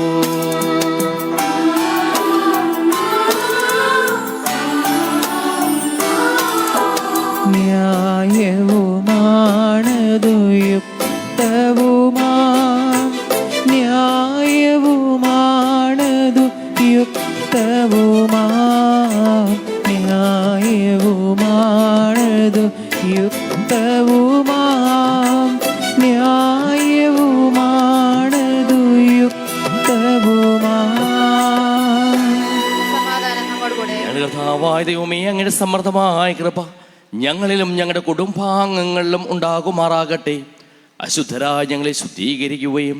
ന്യായവുമാണതു യുക്തവുമാം, ന്യായവുമാണതു യുക്തവുമാം, ന്യായവുമാണതു യുക്തവുമാം, ന്യായവുമാണതു യുക്തവുമാം. സമാധാനം നമ്മോടുകൂടെ. ഞങ്ങളുടെ കർത്താവായ ദൈവമേ, അങ്ങയുടെ സമൃദ്ധമായ കൃപ ഞങ്ങളിലും ഞങ്ങളുടെ കുടുംബാംഗങ്ങളിലും ഉണ്ടാകുമാറാകട്ടെ. അശുദ്ധരായ ഞങ്ങളെ ശുദ്ധീകരിക്കുകയും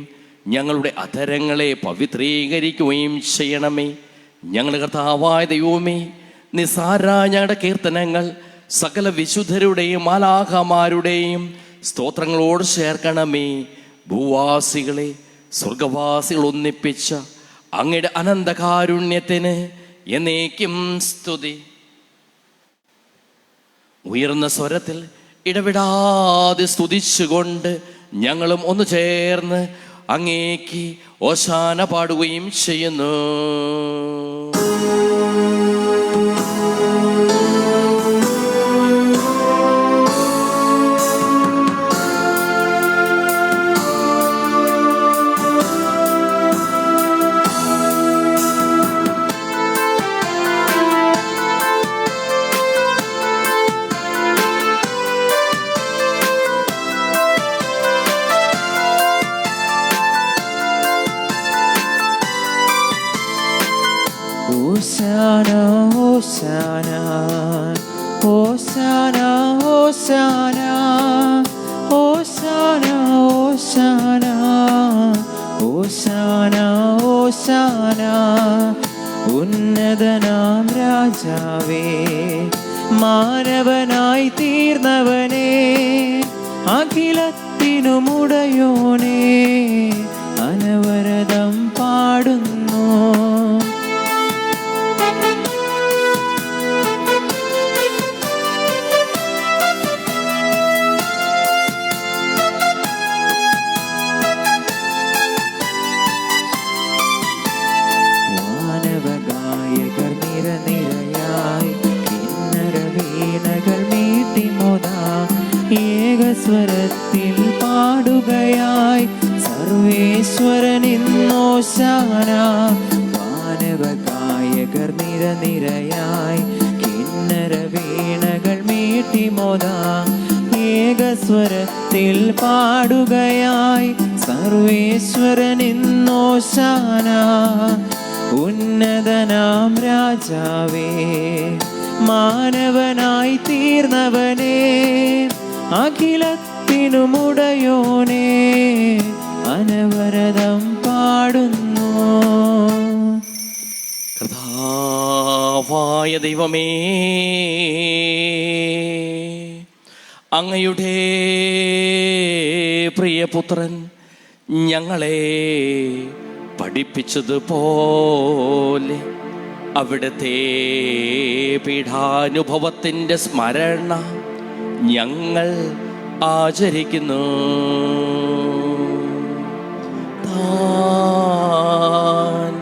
ഞങ്ങളുടെ അധരങ്ങളെ പവിത്രീകരിക്കുകയും ചെയ്യണമേ. ഞങ്ങളുടെ കർത്താവായ ദൈവമേ, നിസ്സാരായ ഞങ്ങളുടെ കീർത്തനങ്ങൾ സകല വിശുദ്ധരുടെയും മാലാഖമാരുടെയും സ്തോത്രങ്ങളോട് ചേർക്കണമേ. ഭൂവാസികളെ സ്വർഗവാസികൾ ഒന്നിപ്പിച്ച അങ്ങയുടെ അനന്തകാരുണ്യത്തിന് എന്നേക്കും സ്തുതി. ഉയർന്ന സ്വരത്തിൽ ഇടവിടാതെ സ്തുതിച്ചുകൊണ്ട് ഞങ്ങളും ഒന്ന് ചേർന്ന് അങ്ങേക്ക് ഓശാന പാടുകയും ചെയ്യുന്നു. ഓശാന ഓശാന ഓശാന ഓശാന ഉന്നതനാം രാജാവേ മാനവനായി തീർന്നവനേ അഖിലത്തിനുമുടയോനേ അനവരതം പാടുന്നു. വാനവഗായകർ നിരനിരയായി കിന്നര വീണകൾ മീട്ടിമോദാ ഏകസ്വരത്തിൽ പാടുകയായി സർവേശ്വരനിന്നോശാന. വാനവഗായകർ നിരനിരയായി കിന്നര വീണകൾ മീട്ടിമോദാ ഏകസ്വരത്തിൽ പാടുകയായി സർവേശ്വരനിന്നോശാന. ഉന്നതനാം രാജാവേ മാനവനായി തീർന്നവനേ അഖിലത്തിനുമുടയോനേ അനവരതം പാടുന്നു. കർത്താവായ ദൈവമേ, അങ്ങയുടെ പ്രിയപുത്രൻ ഞങ്ങളെ പഠിപ്പിച്ചതുപോലെ അവിടുത്തെ പീഠാനുഭവത്തിൻ്റെ സ്മരണ ഞങ്ങൾ ആചരിക്കുന്നു. താൻ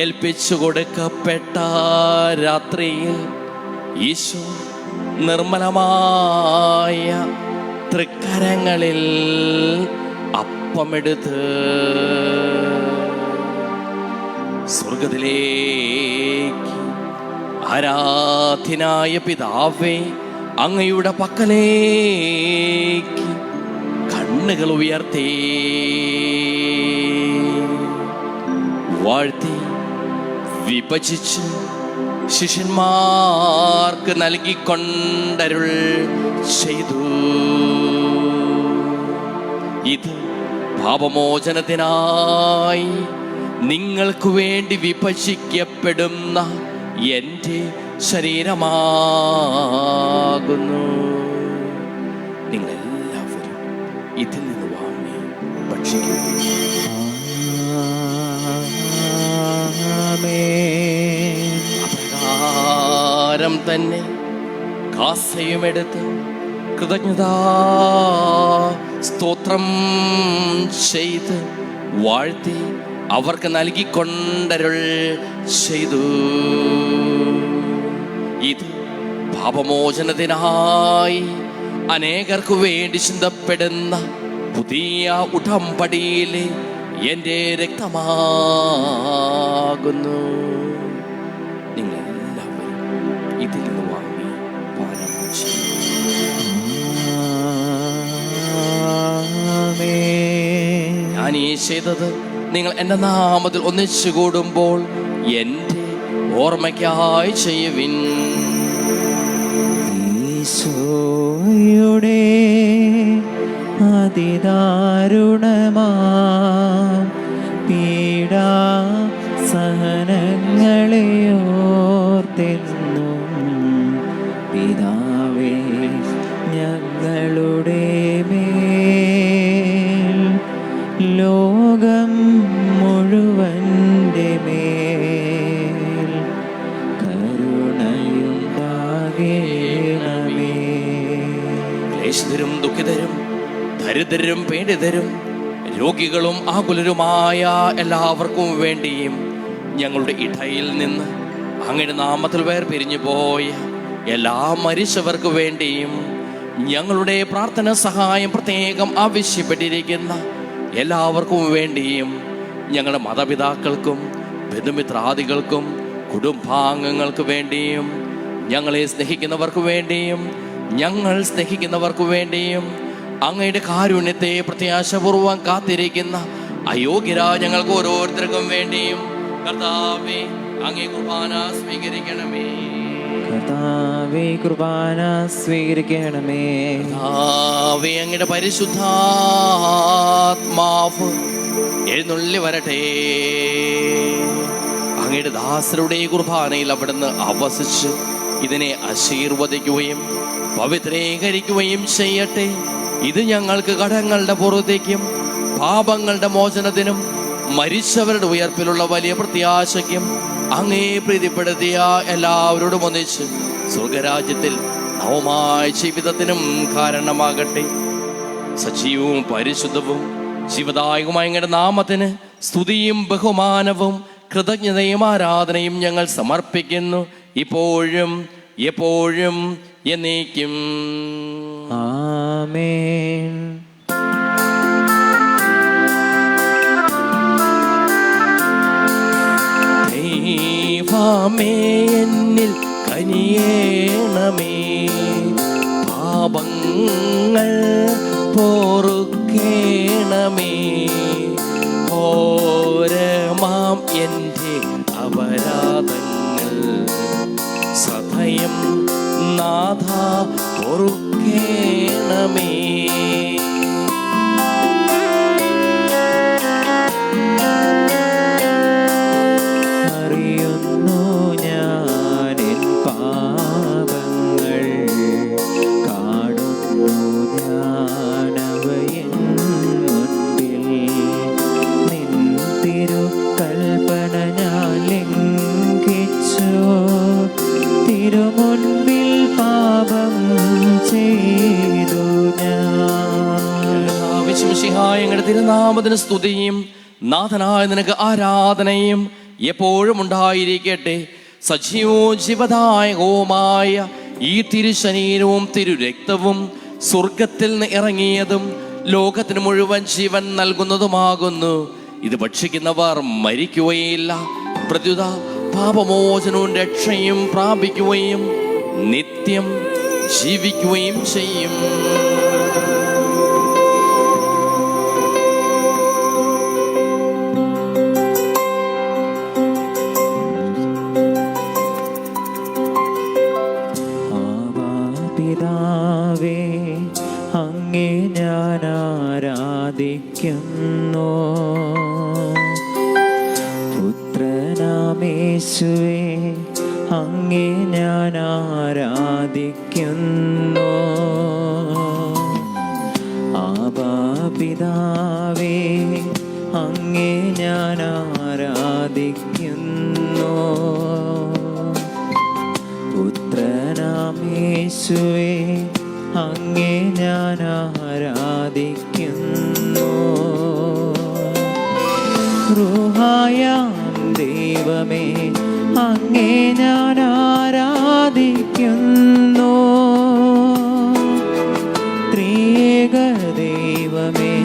ഏൽപ്പിച്ചു കൊടുക്കപ്പെട്ട രാത്രിയിൽ ഈശോ നിർമ്മലമായ തൃക്കരങ്ങളിൽ അപ്പമെടുത്ത് സ്വർഗത്തിലേക്ക് ആരാധ്യനായ പിതാവേ അങ്ങയുടെ പക്കലേക്ക് കണ്ണുകൾ ഉയർത്തി വാഴ്ത്തി വിഭജിച്ച് ശിഷ്യന്മാർക്ക് നൽകിക്കൊണ്ടരുൾ ചെയ്തു. ഇത് പാപമോചനത്തിനായി നിങ്ങൾക്ക് വേണ്ടി വിഭജിക്കപ്പെടുന്ന എൻ്റെ ശരീരമാകുന്നു. നിങ്ങളെല്ലാവരും ഇതിൽ നിന്ന് വാങ്ങി ഭക്ഷിക്കുക. അപ്രകാരം തന്നെ കാസയുമെടുത്ത് കൃതജ്ഞതാ സ്തോത്രം ചെയ്ത് വാഴ്ത്തി അവർക്ക് നൽകിക്കൊണ്ടരുൾ ചെയ്തു. ഇത് പാപമോചനത്തിനായി അനേകർക്കു വേണ്ടി ചിന്തപ്പെടുന്ന പുതിയ ഉടമ്പടിയിലെ എൻ്റെ രക്തമാകുന്നു. നിങ്ങളെല്ലാവരും ഇതിൽ നിന്ന് വാങ്ങി പാനം ചെയ്യും. ഞാൻ ഈ ചെയ്തത് നിങ്ങൾ എൻ്റെ നാമത്തിൽ ഒന്നിച്ചു കൂടുമ്പോൾ എൻ്റെ ഓർമ്മയ്ക്കായി ചെയ്യുവിൻ. ഈശോയുടെ അതിദാരുണമാ പീഡാ സഹനങ്ങളെ ഓർത്തെന്നും പിതാവേ ഞങ്ങളുടെ മേൽ ലോകം മുഴുവൻ്റെ മേൽ കരുണയുണ്ടാകേണമേ. ക്ലേശിതരും ദുഃഖിതരും ദരിദ്രരും പീഡിതരും രോഗികളും ആകുലരുമായ എല്ലാവർക്കും വേണ്ടിയും ഞങ്ങളുടെ ഇടയിൽ നിന്ന് അങ്ങയുടെ നാമത്തിൽ വേർപിരിഞ്ഞു പോയ എല്ലാ മരിച്ചവർക്ക് വേണ്ടിയും ഞങ്ങളുടെ പ്രാർത്ഥന സഹായം പ്രത്യേകം ആവശ്യപ്പെട്ടിരിക്കുന്ന എല്ലാവർക്കും വേണ്ടിയും ഞങ്ങളുടെ മാതാപിതാക്കൾക്കും ബന്ധുമിത്രാദികൾക്കും കുടുംബാംഗങ്ങൾക്ക് വേണ്ടിയും ഞങ്ങളെ സ്നേഹിക്കുന്നവർക്ക് വേണ്ടിയും ഞങ്ങൾ സ്നേഹിക്കുന്നവർക്ക് വേണ്ടിയും അങ്ങയുടെ കാരുണ്യത്തെ പ്രത്യാശപൂർവം കാത്തിരിക്കുന്ന അയോഗ്യരായ ഞങ്ങൾക്ക് ഓരോരുത്തർക്കും വേണ്ടിയും കർത്താവേ അങ്ങേ കുർബാന സ്വീകരിക്കണമേ. കർത്താവേ കർത്താവേ കുർബാന സ്വീകരിക്കണമേ. കർത്താവേ, അങ്ങയുടെ പരിശുദ്ധാത്മാവ് എഴുന്നള്ളി വരട്ടെ. അങ്ങയുടെ ദാസരുടെ കുർബാനയിൽ അവിടുന്ന് ആവസിച്ച് ഇതിനെ ആശീർവദിക്കുകയും പവിത്രീകരിക്കുകയും ചെയ്യട്ടെ. ഇത് ഞങ്ങൾക്ക് കടങ്ങളുടെ പുറത്തേക്കും പാപങ്ങളുടെ മോചനത്തിനും മരിച്ചവരുടെ ഉയർപ്പിലുള്ള വലിയ പ്രത്യാശയ്ക്കും അങ്ങേ പ്രീതിപ്പെടുത്തിയ എല്ലാവരോടും ഒന്നിച്ച് സ്വർഗരാജ്യത്തിൽ നവമായ ജീവിതത്തിനും കാരണമാകട്ടെ. സജീവവും പരിശുദ്ധവും ജീവദായകമായ അങ്ങയുടെ നാമത്തിന് സ്തുതിയും ബഹുമാനവും കൃതജ്ഞതയും ആരാധനയും ഞങ്ങൾ സമർപ്പിക്കുന്നു, ഇപ്പോഴും എപ്പോഴും എന്നേക്കും. ആമേൻ. ദൈവമേ, എന്നിൽ കനിയേണമേ, പാപങ്ങൾ പൊറുക്കേണമേ, ഓരമാം എൻ്റെ അപരാധങ്ങൾ സദയം നാഥ പൊറുക്കേണമേ. അറിയുന്നു ഞാൻ എൻ പാപങ്ങൾ, കാണുന്നു ഞാനവയൻ മുൻപിൽ. നിൻ തിരുക്കൽപ്പന ഞാൻ ലംഘിച്ചു, തിരുമുൻപിൽ പാപം ചെയ്തു ഞാൻ. ഞങ്ങളുടെ തിരുനാമത്തിന് സ്തുതിയും നാഥനായ നിനക്ക് ആരാധനയും എപ്പോഴും ഉണ്ടായിരിക്കട്ടെ. സജീവവും ജീവദായകവുമായ ഈ തിരുശരീരവും തിരുരക്തവും സ്വർഗത്തിൽ നിന്ന് ഇറങ്ങിയതും ലോകത്തിന് മുഴുവൻ ജീവൻ നൽകുന്നതുമാകുന്നു. ഇത് ഭക്ഷിക്കുന്നവർ മരിക്കുകയില്ല, പ്രത്യുത പാപമോചനവും രക്ഷയും പ്രാപിക്കുകയും നിത്യം ജീവിക്കുകയും ചെയ്യും. പിതാവേ, അങ്ങേ ഞാൻ ആരാധിക്കുന്നു. പുത്രനാമേശുവേ, അങ്ങേ ഞാൻ ആരാധിക്കുന്നു. ആബാ പിതാവേ, അങ്ങേ ഞാൻ ആരാധിക്കുന്നു. പുത്രനാമേശുവേ, അങ്ങേ ഞാൻ ആരാധിക്കുന്നു. റൂഹായാം ദൈവമേ, അങ്ങേ ഞാൻ ആരാധിക്കുന്നു. ത്രിയേക ദൈവമേ,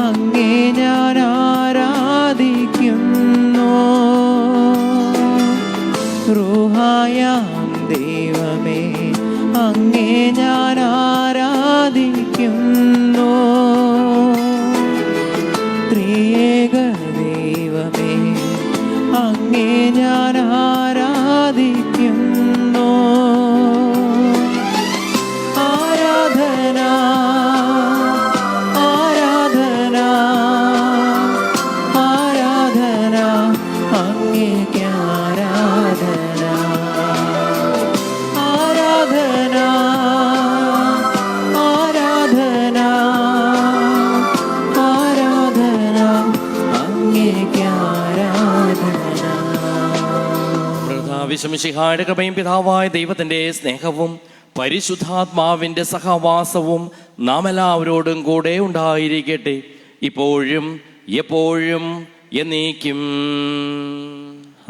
അങ്ങേ ഞാൻ ആരാധിക്കുന്നു. റൂഹായാം ദൈവമേ, അങ്ങേ ഞാൻ ആരാധിക്കുന്നു. ത്രിയേക ദൈവമേ, അങ്ങേ ഞാൻ ആരാധിക്കുന്നു. ആരാധന ആരാധന ആരാധന അങ്ങേക്ക് ആരാധന. ആരാധന ആരാധന ആരാധന അങ്ങേക്ക് ആരാധന. വിശുമിശിഹായുടെ കൃപയും പിതാവായ ദൈവത്തിന്റെ സ്നേഹവും പരിശുദ്ധാത്മാവിന്റെ സഹവാസവും നാം എല്ലാവരോടും കൂടെ ഉണ്ടായിരിക്കട്ടെ, ഇപ്പോഴും എപ്പോഴും എന്നേക്കും.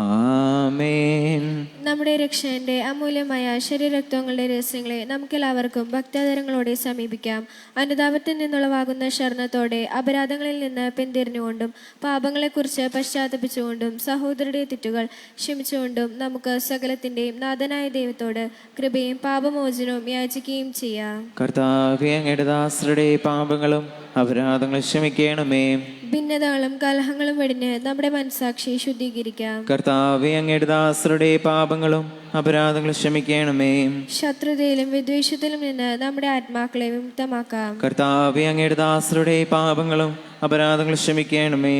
ആമേൻ. നമ്മുടെ രക്ഷകന്റെ അമൂല്യമായ ശരീരരക്തങ്ങളുടെ രഹസ്യങ്ങളെ നമുക്കെല്ലാവർക്കും ഭക്താദരങ്ങളോടെ സമീപിക്കാം. അനുതാപത്തിൽ നിന്നുളവാകുന്ന ശരണത്തോടെ അപരാധങ്ങളിൽ നിന്ന് പിന്തിരിഞ്ഞുകൊണ്ടും പാപങ്ങളെക്കുറിച്ച് പശ്ചാത്തപിച്ചുകൊണ്ടും സഹോദരരുടെ തെറ്റുകൾ ക്ഷമിച്ചുകൊണ്ടും നമുക്ക് സകലത്തിൻ്റെയും നാഥനായ ദൈവത്തോട് കൃപയും പാപമോചനവും യാചിക്കുകയും ചെയ്യാം. കർത്താവേ, അങ്ങയുടെ ദാസരുടെ പാപങ്ങളും അപരാധങ്ങളും ക്ഷമിക്കണമേ. ഭിന്നതകളും കലഹങ്ങളും വെടിഞ്ഞ് നമ്മുടെ മനസാക്ഷി ശുദ്ധീകരിക്കാം. കർത്താവെ, അങ്ങയുടെ ദാസരുടെ പാപങ്ങളും അപരാധങ്ങളും ക്ഷമിക്കണമേ. ശത്രുതയിലും വിദ്വേഷത്തിലും നിന്ന് നമ്മുടെ ആത്മാക്കളെ വിമുക്തമാക്കാം. കർത്താവെ, അങ്ങയുടെ ദാസരുടെ പാപങ്ങളും അപരാധങ്ങളും ക്ഷമിക്കണമേ.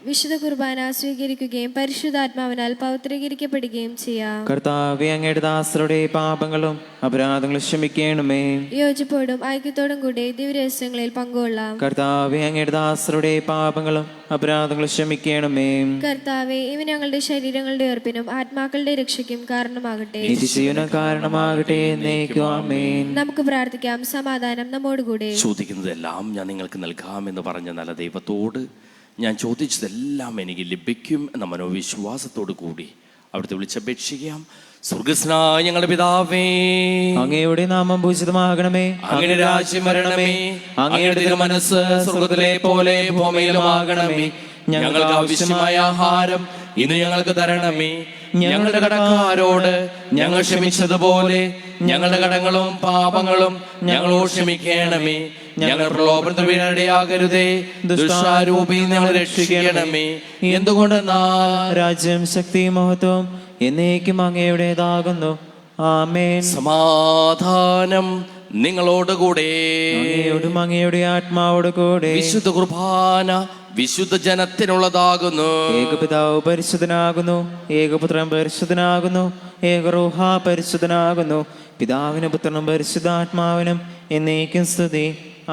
വിശുദ്ധ കുർബാന സ്വീകരിക്കുകയും പരിശുദ്ധാത്മാവിനാൽ പൗത്രീകരിക്കപ്പെടുകയും ചെയ്യാം. കർത്താവെ, അങ്ങയുടെ ദാസരുടെ പാപങ്ങളും അപരാധങ്ങളും ക്ഷമിക്കണമേ. യോജിപ്പോടും ഐക്യത്തോടും കൂടി ദിവ്യരഹസ്യങ്ങളിൽ പങ്കുകൊള്ളാം. കർത്താവെ, അങ്ങയുടെ ദാസരുടെ പാപങ്ങളും അപരാധങ്ങളും ക്ഷമിക്കണമേ. കർത്താവെ, ഇവ ഞങ്ങളുടെ ശരീരങ്ങളുടെ ഉയർപ്പിനും ആത്മാക്കളുടെ രക്ഷയ്ക്കും കാരണമാകട്ടെ. നിത്യജീവന കാരണമാകട്ടെ. എന്നേക്കും ആമേൻ. നമുക്ക് പ്രാർത്ഥിക്കാം. സമാധാനം നമ്മോടുകൂടെ. ചോദിക്കുന്നതെല്ലാം ഞാൻ നിങ്ങൾക്ക് നൽകാമെന്ന് പറഞ്ഞ നല്ല ദൈവത്തോട് ഞാൻ ചോദിച്ചതെല്ലാം എനിക്ക് ലഭിക്കും എന്ന മനോവിശ്വാസത്തോടു കൂടി അവിടുത്തെ വിളിച്ചപേക്ഷിക്കാം. സ്വർഗ്ഗസ്ഥനായ ഞങ്ങളുടെ പിതാവേ, അങ്ങയുടെ നാമം പൂജിതമാകണമേ. അങ്ങയുടെ രാജ്യം വരണമേ. അങ്ങയുടെ തിരുമനസ്സ് സ്വർഗ്ഗത്തിലെ പോലെ ഭൂമിയിലുമാകണമേ. ഞങ്ങൾക്ക് ആവശ്യമായ ആഹാരം ഇന്ന് ഞങ്ങൾക്ക് തരണമേ. ഞങ്ങളുടെ കടക്കാരോട് ഞങ്ങൾ ക്ഷമിച്ചതുപോലെ ഞങ്ങളുടെ കടങ്ങളും പാപങ്ങളും ഞങ്ങളോട് ക്ഷമിക്കണമേ. ഞങ്ങൾ പ്രലോഭനത്തിൽ വീഴാനിടയാകരുതേ. ദുഷ്ടാരൂപിയിൽ ഞങ്ങൾ രക്ഷിക്കണമേ. എന്തുകൊണ്ടെന്നാൽ രാജ്യം, ശക്തി, മഹത്വം എന്നേക്കും അങ്ങയുടേതാകുന്നു. ആമേൻ. സമാധാനം നിങ്ങളോടുകൂടെ. അങ്ങയോടും അങ്ങയുടെ ആത്മാവോട് കൂടെ. വിശുദ്ധ കുർബാന വിശുദ്ധ ജനത്തിനുള്ളതാകുന്നു. ഏകപിതാവ് പരിശുദ്ധനാകുന്നു, ഏകപുത്രൻ പരിശുദ്ധനാകുന്നു, ഏകറൂഹ പരിശുദ്ധനാകുന്നു. പിതാവിനും പുത്രനും പരിശുദ്ധാത്മാവിനും എന്നേക്കും സ്തുതി.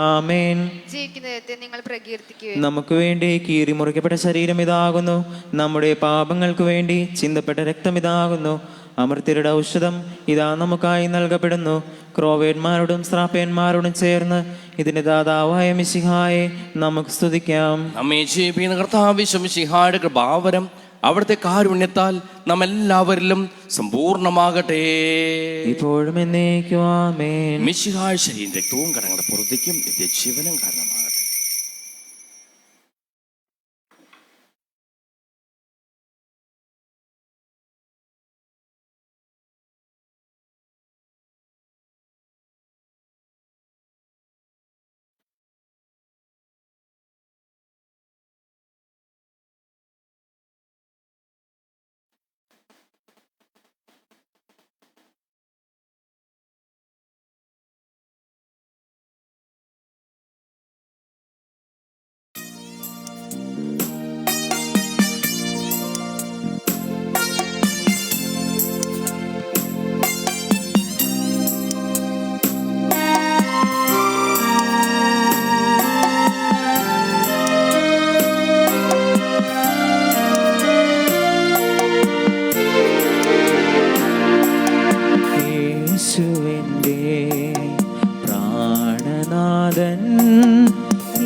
ആമേൻ. ജീവിക്കുന്ന ദൈവത്തെ നിങ്ങൾ പ്രകീർത്തിക്കുക. നമുക്ക് വേണ്ടി കീറി മുറിക്കപ്പെട്ട ശരീരം ഇതാകുന്നു. നമ്മുടെ പാപങ്ങൾക്ക് വേണ്ടി ചിന്തപ്പെട്ട രക്തം ഇതാകുന്നു. അമർത്യരുടെ ഔഷധം ഇതാ നമുക്കായി നൽകപ്പെടുന്നു. ക്രോവേന്മാരോടും ശ്രാപ്പേന്മാരോടും ചേർന്ന് ഇതിന്റെ ദാതാവായ മിശിഹായെ നമുക്ക് സ്തുതിക്കാം. നമ്മെ ജീവിക്കുന്ന കർത്താവ് മിശിഹായുടെ കൃപാവരം അവിടുത്തെ കാരുണ്യത്താൽ നമ്മെല്ലാവരിലും സമ്പൂർണ്ണമാകട്ടെ. ഇപ്പോഴും എന്നേക്കും ആമേൻ. മിശിഹായ ശരീരം രക്തവും കടങ്ങളുടെ പുറത്തേക്കും നിത്യജീവനം കാരണമാകട്ടെ.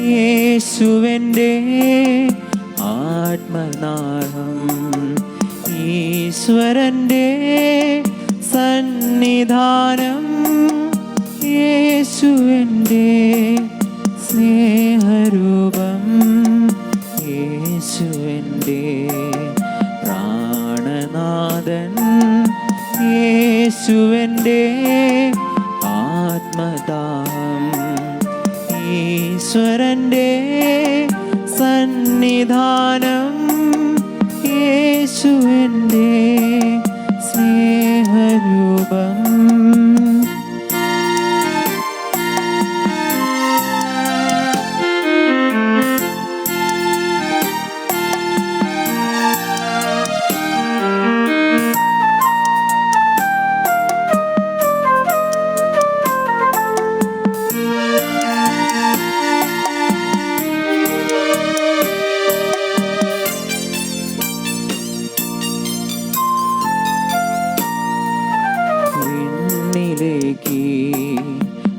യേശുവെൻ്റെ ആത്മനാളം, ഈശ്വരൻ്റെ സന്നിധാനം, യേശുവെൻ്റെ സ്നേഹരൂപം, യേശുവെൻ്റെ പ്രാണനാഥൻ, യേശുവെൻ്റെ ആത്മദാഹം, ഈശ്വരൻ്റെ സന്നിധാനം, യേശുവെൻ്റെ സ്നേഹരൂപം.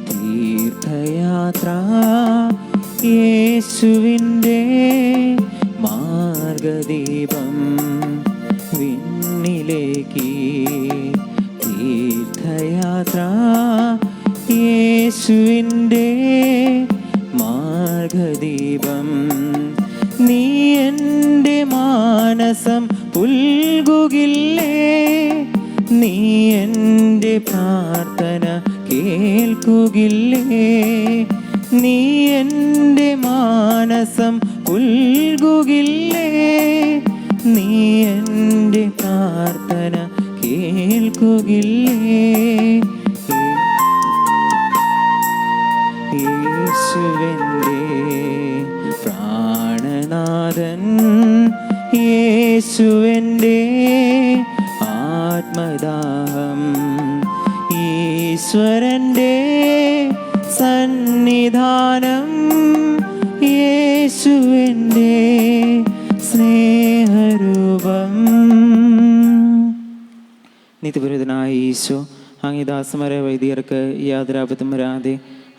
തീർത്ഥയാത്ര യേശുവിൻ്റെ മാർഗദീപം, വിണ്ണിലേക്ക് തീർത്ഥയാത്ര യേശുവിൻ്റെ മാർഗദീപം. നീ എൻ്റെ മാനസം പുൽകുകില്ലേ, നീ എൻ്റെ പ്രാർത്ഥന കേൾക്കുകില്ലേ, നീ എൻ്റെ മാനസം ഉൽകുകില്ലേ? നീ എൻ്റെ പ്രാർത്ഥന കേൾക്കുകില്ലേ? യേശുവെൻ്റെ പ്രാണനാഥൻ, യേശുവെൻ്റെ ആത്മദാഹം, ഈശ്വരൻ്റെ സന്നിധാനം, യേശുവെൻ്റെ സ്നേഹരൂപം. നിത്യപുരിതനായ ഈശോ, അങ്ങേ ദാസന്മാരെ വൈദികർക്ക് യാതൊരാപത്തും വരാതെ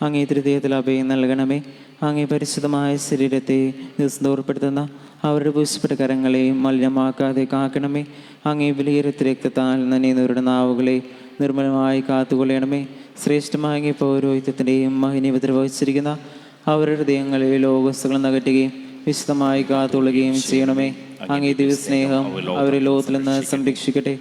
അങ്ങേ ഹൃദയത്തിൽ അഭയം നൽകണമേ. അങ്ങേ പരിശുദ്ധമായ ശരീരത്തെ ദിവസത്തോർപ്പെടുത്തുന്ന അവരുടെ പൂശപ്പെട്ട കരങ്ങളെ മലിനമാക്കാതെ കാക്കണമേ. അങ്ങേ വിലയേറിയ രക്തത്താൽ നനയുന്നവരുടെ നാവുകളെ നിർമ്മലമായി കാത്തുകൊള്ളണമേ. ശ്രേഷ്ഠമായ അങ്ങേ പൗരോഹിത്യത്തിൻ്റെയും മഹിനീപത്തിൽ വഹിച്ചിരിക്കുന്ന അവരുടെ ഹൃദയങ്ങളെ ലോകവസ്തുക്കൾ നകറ്റുകയും വിശുദ്ധമായി കാത്തുകൊള്ളുകയും ചെയ്യണമേ. അങ്ങേ ദിവസ്നേഹം അവരെ ലോകത്തിൽ നിന്ന് സംരക്ഷിക്കട്ടെ.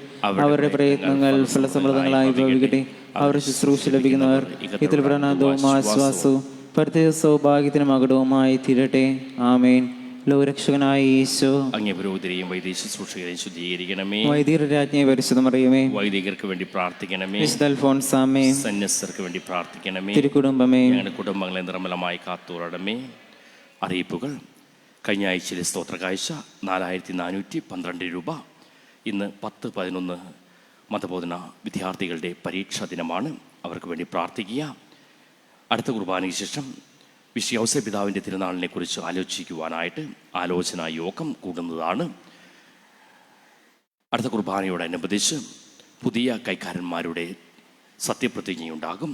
അവരുടെ പ്രയത്നങ്ങൾ ഫലസമൃദ്ധങ്ങളായി ഭവിക്കട്ടെ. അവർ ശുശ്രൂഷ ലഭിക്കുന്നവർ ഇതിൽ പ്രണാദവും ആശ്വാസവും പ്രത്യേക സൗഭാഗ്യത്തിനും അകടവുമായി തീരട്ടെ. ആമേൻ. ലോകരക്ഷകനായ ഈശോ, അങ്ങേ പുരോഹിതരെയും വൈദിക ശുശ്രൂഷകരെയും ശുദ്ധീകരിക്കണമേ. വൈദികരുടെ രാജ്ഞിയെ പരിശുദ്ധമറിയമേ, വൈദികർക്ക് വേണ്ടി പ്രാർത്ഥിക്കണമേ. വിശുദ്ധ അൽഫോൻസാമേ, സന്യസ്തർക്ക് വേണ്ടി പ്രാർത്ഥിക്കണമേ. തിരുക്കുടുംബമേ, ഞങ്ങളുടെ കുടുംബങ്ങളെ നിർമ്മലമായി കാത്തുകൊള്ളണമേ. അറിയിപ്പുകൾ. കഴിഞ്ഞ ആഴ്ചയിലെ സ്തോത്ര കാഴ്ച 4412 രൂപ. ഇന്ന് 10-11 മതബോധന വിദ്യാർത്ഥികളുടെ പരീക്ഷാ ദിനമാണ്. അവർക്ക് വേണ്ടി പ്രാർത്ഥിക്കുക. അടുത്ത കുർബാനയ്ക്ക് ശേഷം വിശുദ്ധ ഔസേപ്പ് പിതാവിൻ്റെ തിരുനാളിനെ കുറിച്ച് ആലോചിക്കുവാനായിട്ട് ആലോചനാ യോഗം കൂടുന്നതാണ്. അടുത്ത കുർബാനയോടനുബന്ധിച്ച് പുതിയ കൈക്കാരന്മാരുടെ സത്യപ്രതിജ്ഞയുണ്ടാകും.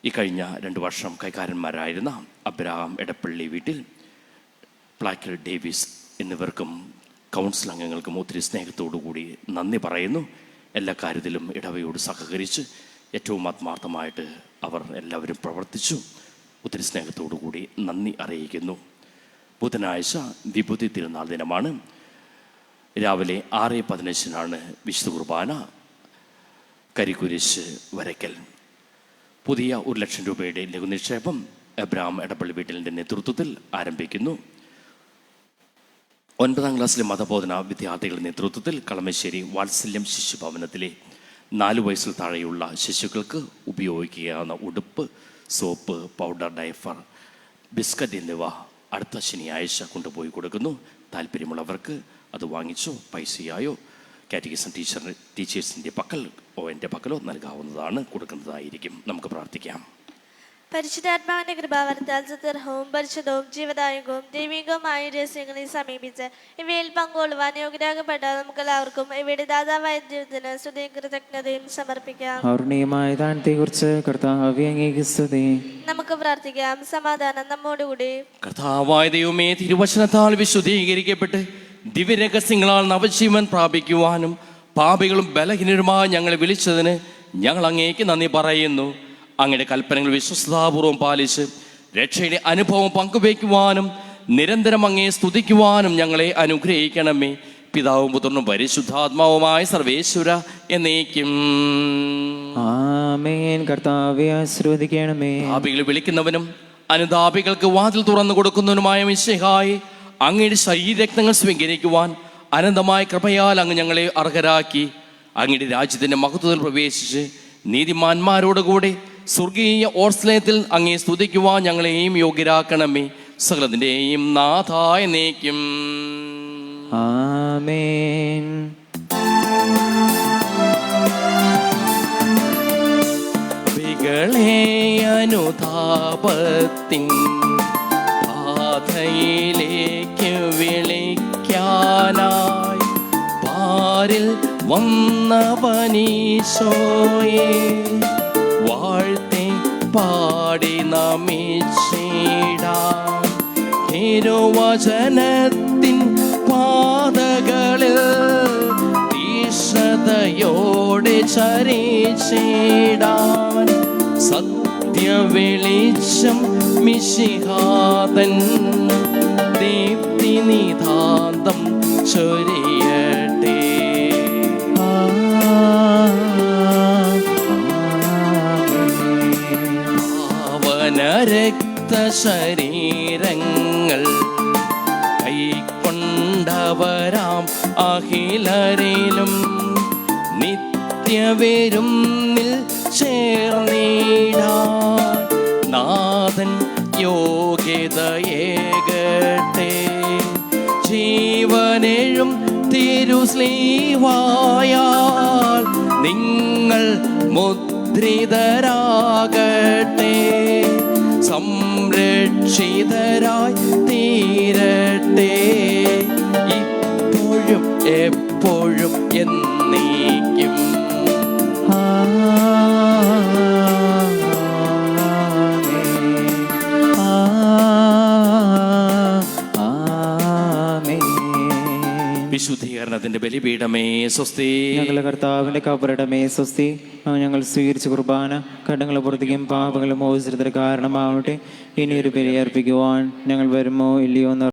ഈ കഴിഞ്ഞ 2 വർഷം കൈക്കാരന്മാരായിരുന്ന അബ്രഹാം എടപ്പള്ളി വീട്ടിൽ, പ്ലാക്കൽ ഡേവിസ് എന്നിവർക്കും കൗൺസിൽ അംഗങ്ങൾക്കും ഒത്തിരി സ്നേഹത്തോടു കൂടി നന്ദി പറയുന്നു. എല്ലാ കാര്യത്തിലും ഇടവയോട് സഹകരിച്ച് ഏറ്റവും ആത്മാർത്ഥമായിട്ട് അവർ എല്ലാവരും പ്രവർത്തിച്ചു. ഒത്തിരി സ്നേഹത്തോടു കൂടി നന്ദി അറിയിക്കുന്നു. ബുധനാഴ്ച വിഭൂതി തിരുനാൾ ദിനമാണ്. രാവിലെ 6:15 വിശുദ്ധ കുർബാന കരിക്കുരിശ് വരയ്ക്കൽ. പുതിയ 1,00,000 രൂപയുടെ ലഘുനിക്ഷേപം എബ്രഹാം എടപ്പള്ളി വീട്ടിലിൻ്റെ നേതൃത്വത്തിൽ ആരംഭിക്കുന്നു. 9ാം ക്ലാസ്സിലെ മതബോധന വിദ്യാർത്ഥികളുടെ നേതൃത്വത്തിൽ കളമശ്ശേരി വാത്സല്യം ശിശുഭവനത്തിലെ 4 വയസ്സിൽ താഴെയുള്ള ശിശുക്കൾക്ക് ഉപയോഗിക്കാവുന്ന ഉടുപ്പ്, സോപ്പ്, പൗഡർ, ഡയഫർ, ബിസ്ക്കറ്റ് എന്നിവ അടുത്ത ശനിയാഴ്ച കൊണ്ടുപോയി കൊടുക്കുന്നു. താല്പര്യമുള്ളവർക്ക് അത് വാങ്ങിച്ചോ പൈസയായോ കാറ്റഗിസം ടീച്ചേഴ്സിൻ്റെ എൻ്റെ പക്കലോ നൽകാവുന്നതാണ്, കൊടുക്കുന്നതായിരിക്കും. നമുക്ക് പ്രാർത്ഥിക്കാം. പരിശുദ്ധാത്മാവിന്റെ കൃപാവരത്താൽ സുദൃഢവും പരിശുദ്ധവും ജീവദായകവും ദൈവികവുമായ രഹസ്യങ്ങളെ സമീപിച്ച് ഇവയിൽ പങ്കുകൊള്ളുവാൻ യോഗ്യരാകപ്പെട്ട നമുക്ക് എല്ലാവർക്കും ഇവയുടെ ദാതാവായ ദൈവത്തിന് സ്തുതിയും കൃതജ്ഞതയും സമർപ്പിക്കാം. അവർണീയമായ ദാനത്തെക്കുറിച്ച് കർത്താവേ അങ്ങേക്ക് സ്തുതി. നമുക്ക് പ്രാർത്ഥിക്കാം. സമാധാനം നമ്മോടുകൂടി. കർത്താവായ ദൈവമേ, തിരുവചനത്താൽ വിശുദ്ധീകരിക്കപ്പെട്ട് ദിവ്യരഹസ്യങ്ങളാൽ നവജീവൻ പ്രാപിക്കുവാനും പാപികളും ബലഹീനരുമായി ഞങ്ങളെ വിളിച്ചതിന് ഞങ്ങൾ അങ്ങേക്ക് നന്ദി പറയുന്നു. അങ്ങയുടെ കൽപ്പനകൾ വിശ്വസ്താപൂർവം പാലിച്ച് രക്ഷയുടെ അനുഭവം പങ്കുവയ്ക്കുവാനും നിരന്തരം അങ്ങയെ സ്തുതിക്കുവാനും ഞങ്ങളെ അനുഗ്രഹിക്കണമേ. പിതാവും പുത്രനും പരിശുദ്ധാത്മാവുമായ സർവേശ്വര എന്നേക്കും ആമേൻ. കർത്താവേ ആശീർവദിക്കണമേ. പാപികളെ വിളിക്കുന്നവനും അനുതാപികൾക്ക് വാതിൽ തുറന്നു കൊടുക്കുന്നവനുമായ മിശിഹായെ, അങ്ങയുടെ ശരീരരക്തങ്ങൾ സ്വീകരിക്കുവാൻ അനന്തമായ കൃപയാൽ അങ്ങ് ഞങ്ങളെ അർഹരാക്കി അങ്ങയുടെ രാജ്യത്തിൻ്റെ മഹത്വത്തിൽ പ്രവേശിച്ച് നീതിമാന്മാരോടുകൂടെ സ്വർഗീയ ഓർസ്ലയത്തിൽ അങ്ങേ സ്തുതിക്കുവാൻ ഞങ്ങളെയും യോഗ്യരാക്കണമേ. സകലത്തിൻ്റെയും നാഥായ എന്നേക്കും ആമേൻ. അനുതാപത്തിൻ പാതയിലേക്ക് വിളിക്കാനായി പാരിൽ വന്നവനീശോയെ വാഴ്ത്തി പാടി നമിച്ചിടാം. തിരുവചനത്തിൻ പാതകളിൽ തീഷ്ണതയോടെ ചരിച്ചിടാൻ സത്യവെളിച്ചം മിശിഹാതൻ ദീപ്തി നിതാന്തം ചൊരിയട്ടെ. ശരീരങ്ങൾ കൈക്കൊണ്ടവരാം അഖിലരിലും നിത്യവിരുന്നിൽ ചേർന്നിടാൻ നാഥൻ യോഗ്യതയേകട്ടെ. ജീവനെഴും തിരുസ്ലീവായാൽ നിങ്ങൾ മുദ്രിതരാകട്ടെ. സംരക്ഷിതരായി തീരട്ടെ ഇപ്പോഴും എപ്പോഴും എന്നേക്കും. വിശുദ്ധീകരണത്തിന്റെ ബലിപീഠമേ സ്വസ്തി. ഞങ്ങളുടെ കർത്താവിന്റെ കബറിടമേ സ്വസ്തി. ഞങ്ങൾ സ്വീകരിച്ച കുർബാന കടങ്ങളെ പുറത്തേക്കും പാപങ്ങളും മോചനത്തിന് കാരണമാവട്ടെ. ഇനിയൊരു ബലി അർപ്പിക്കുവാൻ ഞങ്ങൾ വരുമോ ഇല്ലയോ എന്ന്